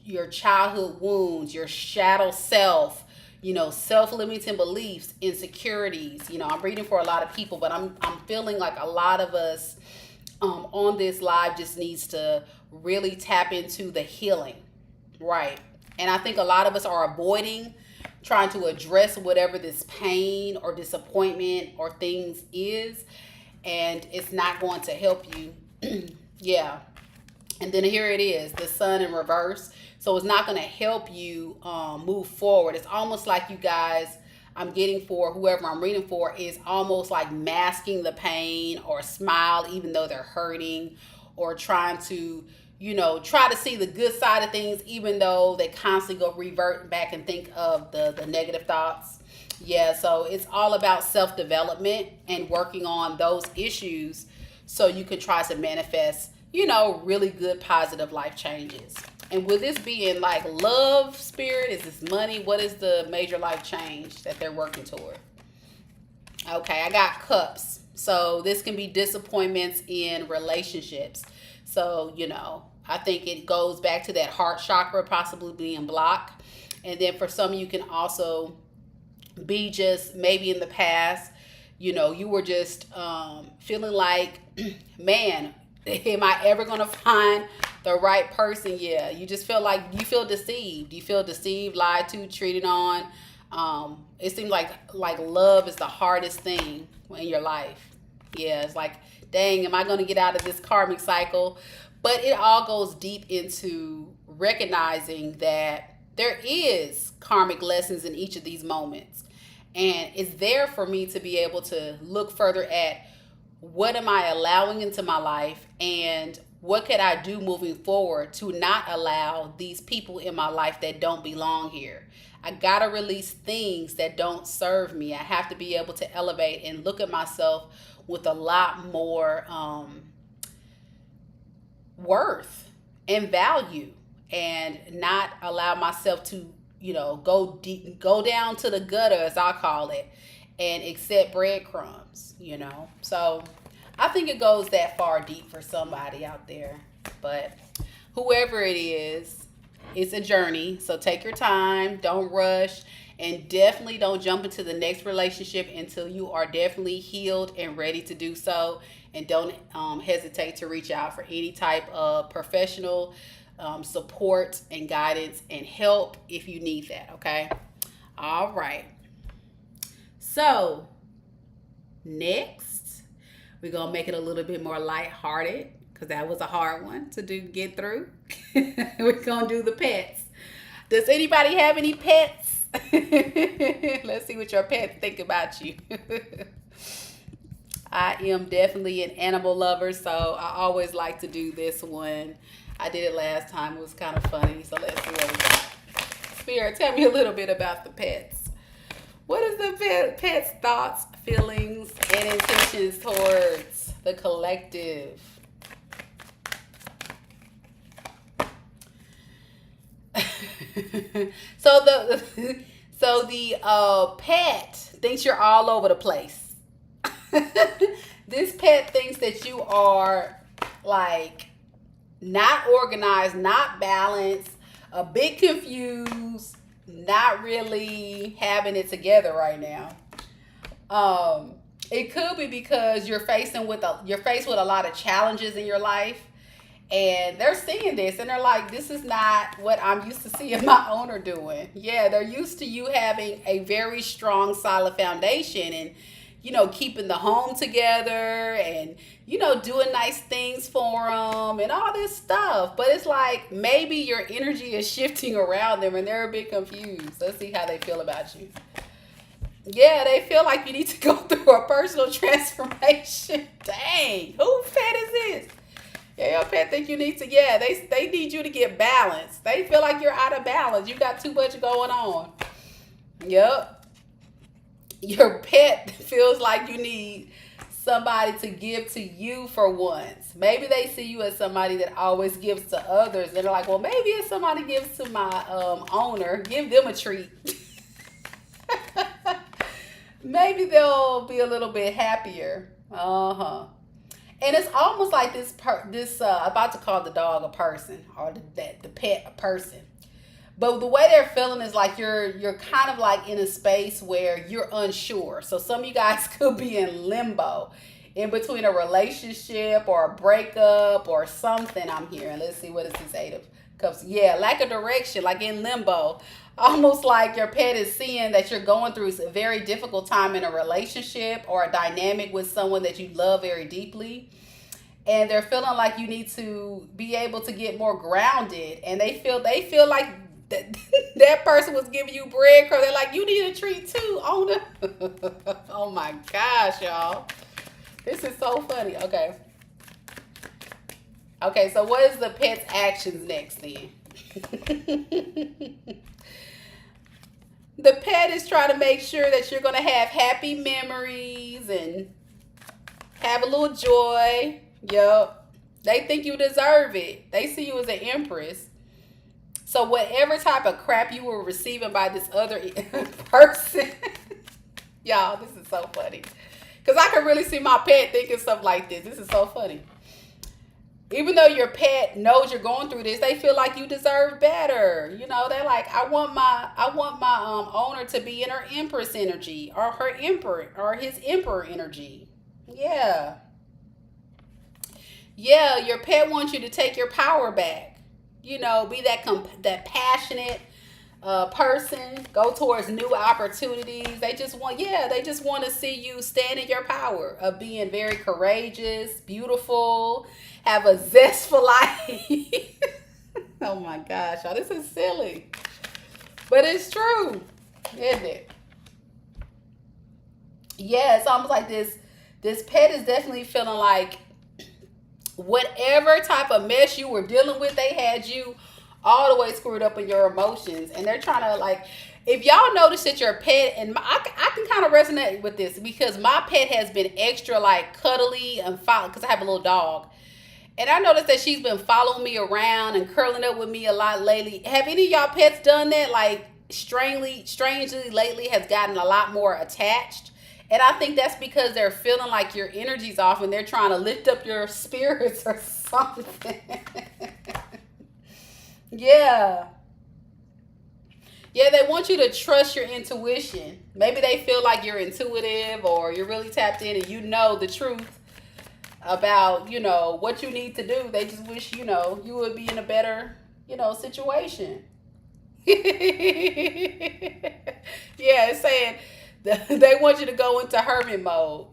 your childhood wounds, your shadow self, you know, self-limiting beliefs, insecurities. You know, I'm reading for a lot of people, but I'm feeling like a lot of us on this live just needs to really tap into the healing, right? And I think a lot of us are avoiding trying to address whatever this pain or disappointment or things is, and it's not going to help you. Yeah. And then here it is, the sun in reverse. So it's not going to help you move forward. It's almost like you guys, I'm getting for whoever I'm reading for is almost like masking the pain or smile even though they're hurting, or trying to, try to see the good side of things even though they constantly go revert back and think of the negative thoughts. Yeah, so it's all about self development and working on those issues so you can try to manifest, really good positive life changes. And with this being like love, spirit, is this money? What is the major life change that they're working toward? Okay, I got cups. So this can be disappointments in relationships. So, I think it goes back to that heart chakra possibly being blocked. And then for some, you can also be just maybe in the past, you were just feeling like, man, am I ever going to find the right person? Yeah, you just feel like you feel deceived. You feel deceived, lied to, treated on. It seems like love is the hardest thing in your life. Yeah, it's like, dang, am I going to get out of this karmic cycle? But it all goes deep into recognizing that there is karmic lessons in each of these moments. And it's there for me to be able to look further at what am I allowing into my life, and what could I do moving forward to not allow these people in my life that don't belong here. I got to release things that don't serve me. I have to be able to elevate and look at myself with a lot more worth and value, and not allow myself to, go deep, go down to the gutter, as I call it, and accept breadcrumbs, So I think it goes that far deep for somebody out there. But whoever it is, it's a journey. So take your time, don't rush, and definitely don't jump into the next relationship until you are definitely healed and ready to do so. And don't hesitate to reach out for any type of professional support and guidance and help if you need that, okay? All right. So next, we're going to make it a little bit more lighthearted because that was a hard one to get through. We're going to do the pets. Does anybody have any pets? Let's see what your pets think about you. I am definitely an animal lover, so I always like to do this one. I did it last time. It was kind of funny, so let's see what we got. Spirit, tell me a little bit about the pets. What is the pet's thoughts, feelings, and intentions towards the collective? So the pet thinks you're all over the place. This pet thinks that you are like not organized, not balanced, a bit confused, not really having it together right now. It could be because you're faced with a lot of challenges in your life, and they're seeing this and they're like, this is not what I'm used to seeing my owner doing. Yeah, they're used to you having a very strong, solid foundation and keeping the home together and, doing nice things for them and all this stuff. But it's like maybe your energy is shifting around them and they're a bit confused. Let's see how they feel about you. Yeah, they feel like you need to go through a personal transformation. Dang, whose pet is this? Yeah, your pet think you need to, they need you to get balanced. They feel like you're out of balance. You got too much going on. Yep. Your pet feels like you need somebody to give to you for once. Maybe they see you as somebody that always gives to others. And they're like, well, maybe if somebody gives to my owner, give them a treat. Maybe they'll be a little bit happier. And it's almost like this about to call the dog a person, or the pet a person. But the way they're feeling is like you're kind of like in a space where you're unsure. So some of you guys could be in limbo, in between a relationship or a breakup or something. I'm hearing. Let's see, what is this 8 of Cups? Yeah, lack of direction, like in limbo. Almost like your pet is seeing that you're going through a very difficult time in a relationship or a dynamic with someone that you love very deeply. And they're feeling like you need to be able to get more grounded. And they feel like that that person was giving you breadcrumbs. They're like, you need a treat too, owner. Oh my gosh, y'all. This is so funny. Okay. Okay, so what is the pet's actions next then? The pet is trying to make sure that you're going to have happy memories and have a little joy. Yup. They think you deserve it. They see you as an empress. So whatever type of crap you were receiving by this other person, y'all, this is so funny. Because I can really see my pet thinking stuff like this. This is so funny. Even though your pet knows you're going through this, they feel like you deserve better. You know, they're like, I want my owner to be in her empress energy or her emperor or his emperor energy. Yeah. Yeah, your pet wants you to take your power back. You know, be that passionate person, go towards new opportunities. They just want to see you stand in your power of being very courageous, beautiful, have a zest for life. Oh my gosh, y'all, this is silly. But it's true, isn't it? Yeah, it's almost like this pet is definitely feeling like whatever type of mess you were dealing with, they had you all the way screwed up in your emotions. And they're trying to, like, if y'all notice that your pet, and I can kind of resonate with this because my pet has been extra like cuddly and because I have a little dog. And I noticed that she's been following me around and curling up with me a lot lately. Have any of y'all pets done that? Like strangely lately has gotten a lot more attached. And I think that's because they're feeling like your energy's off and they're trying to lift up your spirits or something. Yeah. Yeah, they want you to trust your intuition. Maybe they feel like you're intuitive or you're really tapped in and you know the truth about, what you need to do. They just wish, you would be in a better, situation. Yeah, it's saying they want you to go into hermit mode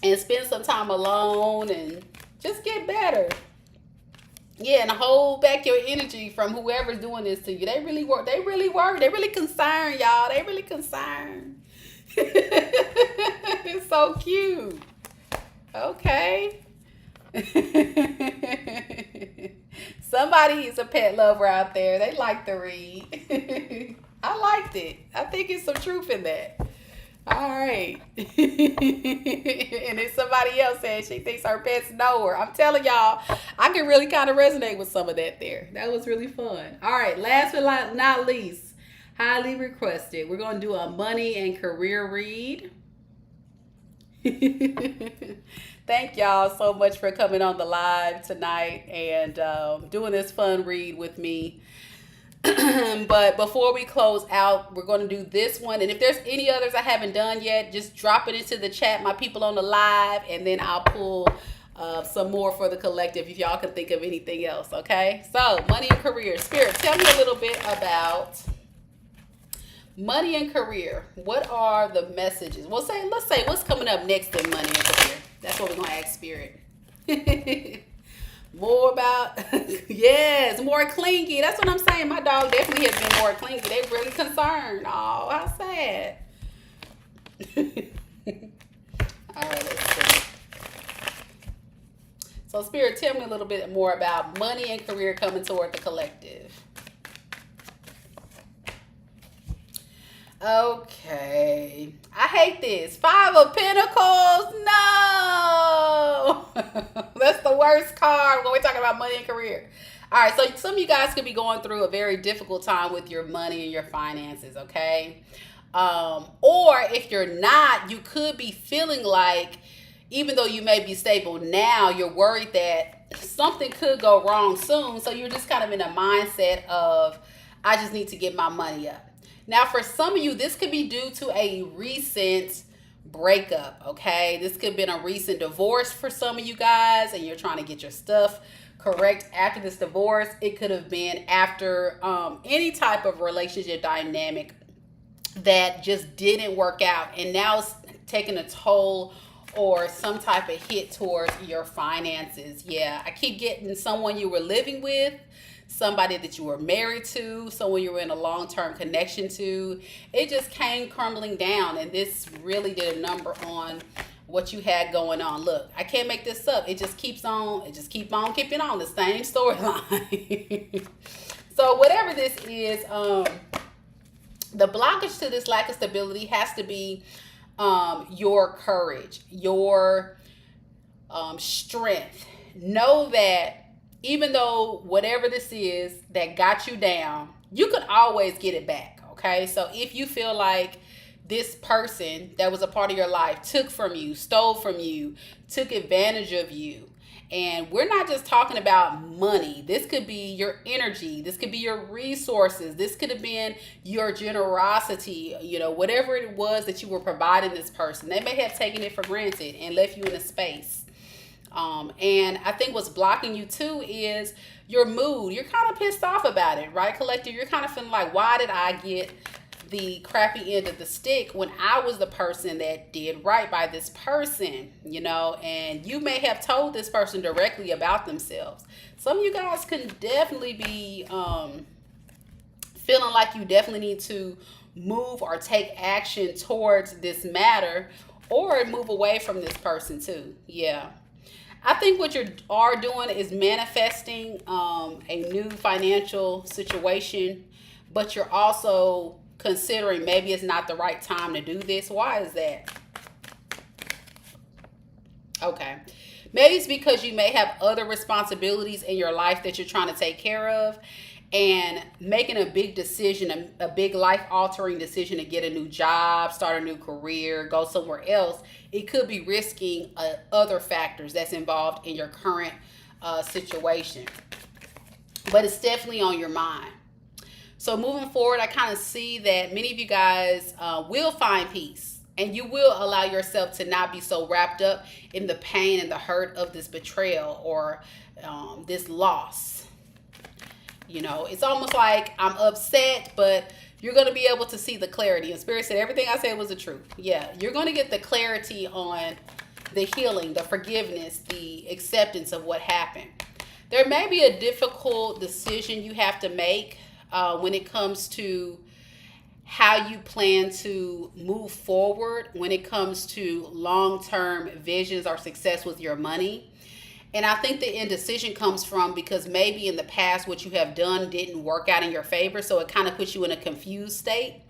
and spend some time alone and just get better. Yeah, and hold back your energy from whoever's doing this to you. They really work. They really work. They really concerned, y'all. They really concerned. It's so cute. Okay. Somebody is a pet lover out there. They like to read. I liked it. I think it's some truth in that. All right. And then somebody else said she thinks her pets know her. I'm telling y'all, I can really kind of resonate with some of that there. That was really fun. All right. Last but not least, highly requested. We're going to do a money and career read. Thank y'all so much for coming on the live tonight and doing this fun read with me. But before we close out, we're going to do this one. And if there's any others I haven't done yet, just drop it into the chat, my people on the live, and then I'll pull some more for the collective if y'all can think of anything else, okay? So, money and career. Spirit, tell me a little bit about money and career. What are the messages? Let's say what's coming up next in money and career. That's what we're going to ask Spirit. More about, yes, more clingy. That's what I'm saying. My dog definitely has been more clingy. They really concerned. Oh, how sad. All right, let's see. So, Spirit, tell me a little bit more about money and career coming toward the collective. Okay. I hate this. 5 of Pentacles. No. That's the worst card when we're talking about money and career. All right. So some of you guys could be going through a very difficult time with your money and your finances. Okay. Or if you're not, you could be feeling like, even though you may be stable now, you're worried that something could go wrong soon. So you're just kind of in a mindset of, I just need to get my money up. Now, for some of you, this could be due to a recent breakup, okay? This could have been a recent divorce for some of you guys, and you're trying to get your stuff correct after this divorce. It could have been after any type of relationship dynamic that just didn't work out, and now it's taking a toll or some type of hit towards your finances. Yeah, I keep getting someone you were living with, somebody that you were married to, someone you were in a long-term connection to. It just came crumbling down, and this really did a number on what you had going on. Look, I can't make this up. It just keeps on, keeping on the same storyline. So whatever this is, the blockage to this lack of stability has to be your courage, your strength. Know that even though whatever this is that got you down, you can always get it back, okay? So if you feel like this person that was a part of your life took from you, stole from you, took advantage of you, and we're not just talking about money. This could be your energy. This could be your resources. This could have been your generosity, whatever it was that you were providing this person. They may have taken it for granted and left you in a space. And I think what's blocking you too is your mood. You're kind of pissed off about it, right, collective? You're kind of feeling like, why did I get the crappy end of the stick when I was the person that did right by this person, and you may have told this person directly about themselves. Some of you guys can definitely be feeling like you definitely need to move or take action towards this matter, or move away from this person too. Yeah. I think what you are doing is manifesting a new financial situation, but you're also considering maybe it's not the right time to do this. Why is that? Okay. Maybe it's because you may have other responsibilities in your life that you're trying to take care of, and making a big decision, a big life-altering decision to get a new job, start a new career, go somewhere else. It could be risking other factors that's involved in your current situation. But it's definitely on your mind. So moving forward, I kind of see that many of you guys will find peace, and you will allow yourself to not be so wrapped up in the pain and the hurt of this betrayal or this loss. It's almost like I'm upset, but you're going to be able to see the clarity. And Spirit said everything I said was the truth. Yeah, you're going to get the clarity on the healing, the forgiveness, the acceptance of what happened. There may be a difficult decision you have to make when it comes to how you plan to move forward, when it comes to long-term visions or success with your money. And I think the indecision comes from because maybe in the past what you have done didn't work out in your favor. So it kind of puts you in a confused state.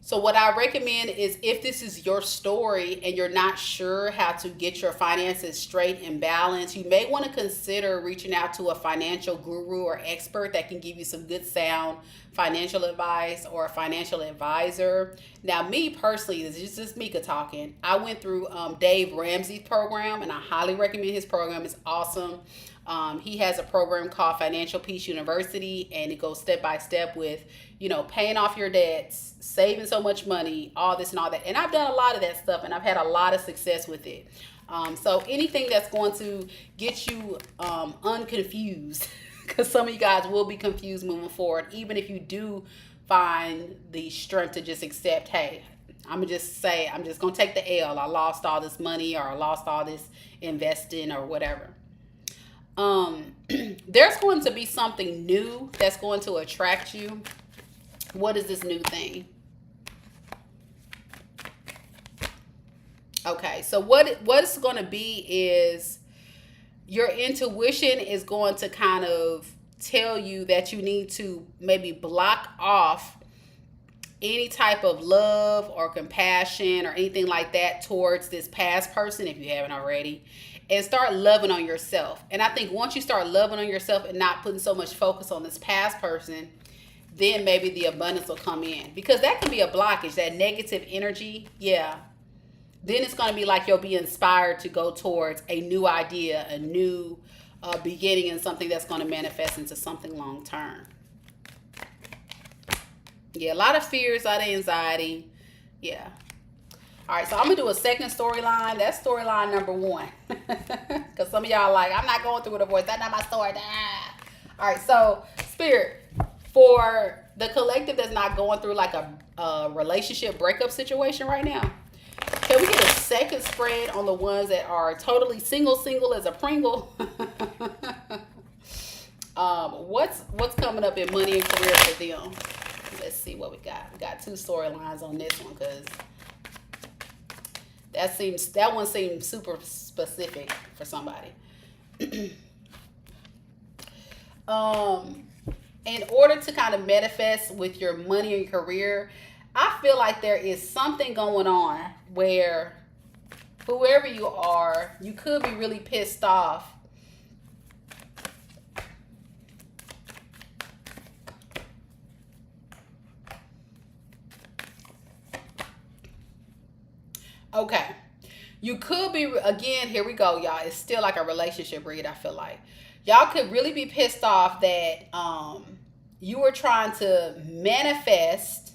So what I recommend is, if this is your story and you're not sure how to get your finances straight and balanced, you may want to consider reaching out to a financial guru or expert that can give you some good sound financial advice, or a financial advisor. Now, me personally, this is just Mika talking. I went through Dave Ramsey's program, and I highly recommend his program. It's awesome. He has a program called Financial Peace University, and it goes step by step with, paying off your debts, saving so much money, all this and all that. And I've done a lot of that stuff, and I've had a lot of success with it. So anything that's going to get you unconfused, because some of you guys will be confused moving forward, even if you do find the strength to just accept, hey, I'm just going to take the L. I lost all this money, or I lost all this investing, or whatever. There's going to be something new that's going to attract you. What is this new thing? Okay, so what it's going to be is your intuition is going to kind of tell you that you need to maybe block off any type of love or compassion or anything like that towards this past person, if you haven't already, and start loving on yourself. And I think once you start loving on yourself and not putting so much focus on this past person, then maybe the abundance will come in, because that can be a blockage, that negative energy. Yeah. Then it's going to be like you'll be inspired to go towards a new idea, a new beginning, and something that's going to manifest into something long term. Yeah, a lot of fears, a lot of anxiety. Yeah. All right, so I'm going to do a second storyline. That's storyline number 1. Because some of y'all are like, I'm not going through with a voice. That's not my story. Ah. All right, so Spirit, for the collective that's not going through like a relationship breakup situation right now, Can we get a second spread on the ones that are totally single as a Pringle? What's coming up in money and career for them? Let's see what we got. We got 2 storylines on this one because that one seems super specific for somebody. In order to kind of manifest with your money and career, I feel like there is something going on where whoever you are, you could be really pissed off. Okay. You could be, again, here we go, y'all. It's still like a relationship read, I feel like. Y'all could really be pissed off that you were trying to manifest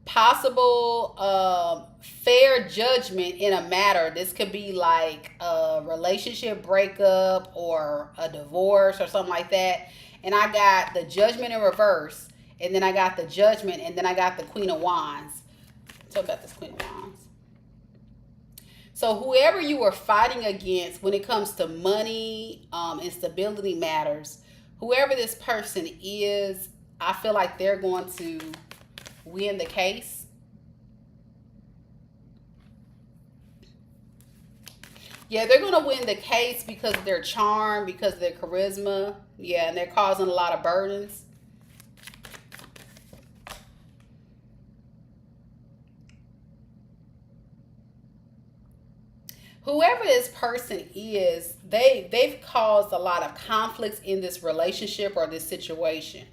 possible fair judgment in a matter. This could be like a relationship breakup or a divorce or something like that. And I got the Judgment in reverse. And then I got the Judgment. And then I got the Queen of Wands. Talk about this Queen of Wands. So whoever you were fighting against when it comes to money, instability matters, whoever this person is, I feel like they're going to win the case. Yeah, they're going to win the case because of their charm, because of their charisma. Yeah, and they're causing a lot of burdens. Whoever this person is, they've caused a lot of conflicts in this relationship or this situation.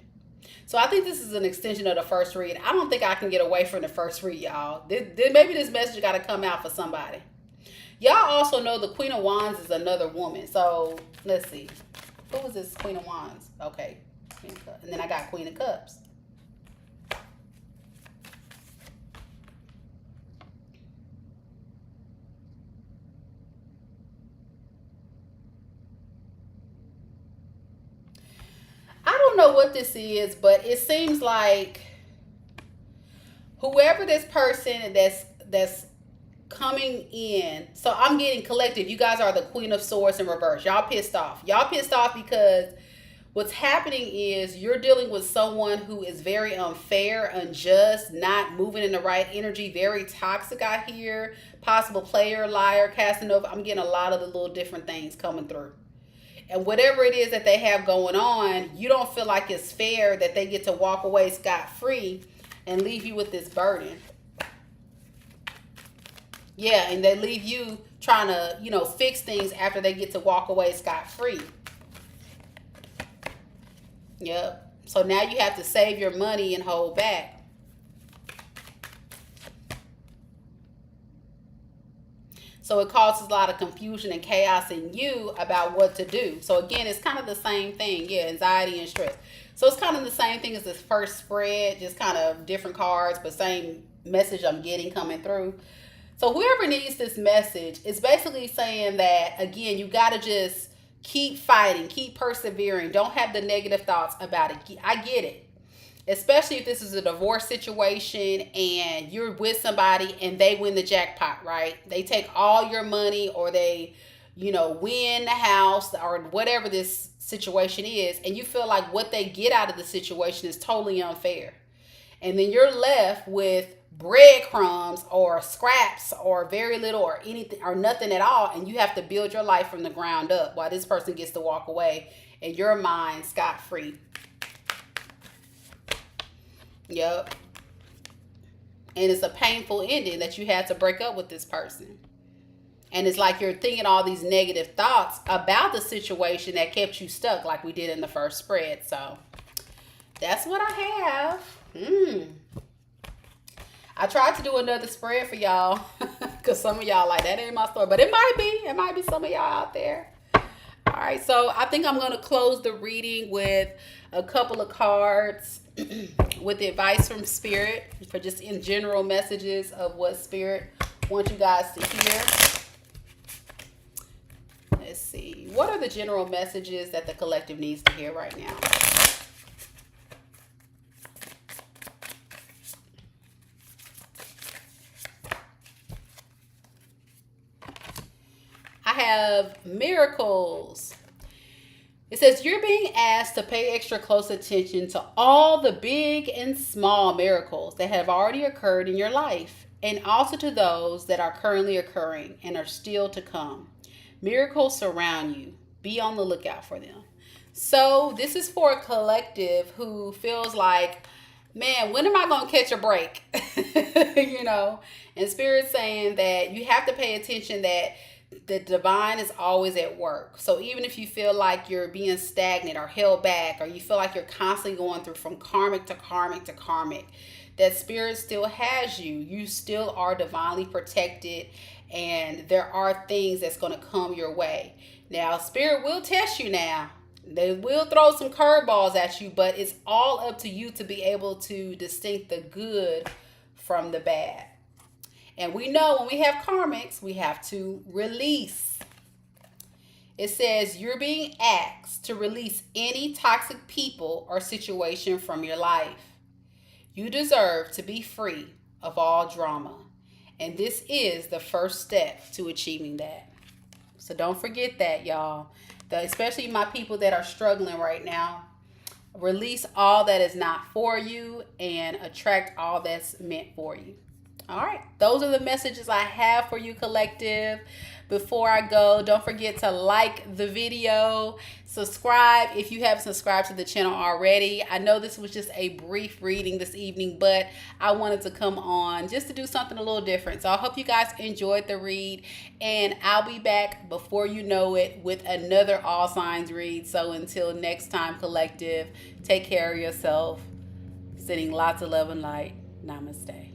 So I think this is an extension of the first read. I don't think I can get away from the first read, y'all. Maybe this message got to come out for somebody. Y'all also know the Queen of Wands is another woman. So let's see. Who was this Queen of Wands? Okay. Queen of Cups. And then I got Queen of Cups. I don't know what this is, but it seems like whoever this person that's coming in. So I'm getting collective. You guys are the Queen of Swords in reverse. Y'all pissed off. Y'all pissed off because what's happening is you're dealing with someone who is very unfair, unjust, not moving in the right energy, very toxic out here. Possible player, liar, Casanova. I'm getting a lot of the little different things coming through. And whatever it is that they have going on, you don't feel like it's fair that they get to walk away scot-free and leave you with this burden. Yeah, and they leave you trying to, fix things after they get to walk away scot-free. Yep. So now you have to save your money and hold back. So it causes a lot of confusion and chaos in you about what to do. So again, it's kind of the same thing. Yeah, anxiety and stress. So it's kind of the same thing as this first spread, just kind of different cards, but same message I'm getting coming through. So whoever needs this message is basically saying that, again, you got to just keep fighting, keep persevering. Don't have the negative thoughts about it. I get it. Especially if this is a divorce situation and you're with somebody and they win the jackpot, right? They take all your money or they, win the house or whatever this situation is. And you feel like what they get out of the situation is totally unfair. And then you're left with breadcrumbs or scraps or very little or anything or nothing at all. And you have to build your life from the ground up while this person gets to walk away and your mind scot-free. Yep. And it's a painful ending that you had to break up with this person. And it's like you're thinking all these negative thoughts about the situation that kept you stuck like we did in the first spread. So that's what I have. I tried to do another spread for y'all because some of y'all like, that ain't my story. But it might be. It might be some of y'all out there. All right. So I think I'm going to close the reading with a couple of cards with advice from Spirit for just in general messages of what Spirit wants you guys to hear. Let's see. What are the general messages that the collective needs to hear right now? have miracles. It says you're being asked to pay extra close attention to all the big and small miracles that have already occurred in your life, and also to those that are currently occurring and are still to come. Miracles surround you. Be on the lookout for them. So this is for a collective who feels like, man, when am I going to catch a break? And Spirit's saying that you have to pay attention that the divine is always at work. So even if you feel like you're being stagnant or held back, or you feel like you're constantly going through from karmic to karmic to karmic, that Spirit still has you. You still are divinely protected, and there are things that's going to come your way. Now, Spirit will test you now. They will throw some curveballs at you, but it's all up to you to be able to distinct the good from the bad. And we know when we have karmics, we have to release. It says you're being asked to release any toxic people or situation from your life. You deserve to be free of all drama. And this is the first step to achieving that. So don't forget that, y'all. Especially my people that are struggling right now. Release all that is not for you and attract all that's meant for you. All right, those are the messages I have for you, collective. Before I go, don't forget to like the video, subscribe if you haven't subscribed to the channel already. I know this was just a brief reading this evening, but I wanted to come on just to do something a little different. So I hope you guys enjoyed the read, and I'll be back before you know it with another all signs read. So until next time, collective, take care of yourself. Sending lots of love and light. Namaste.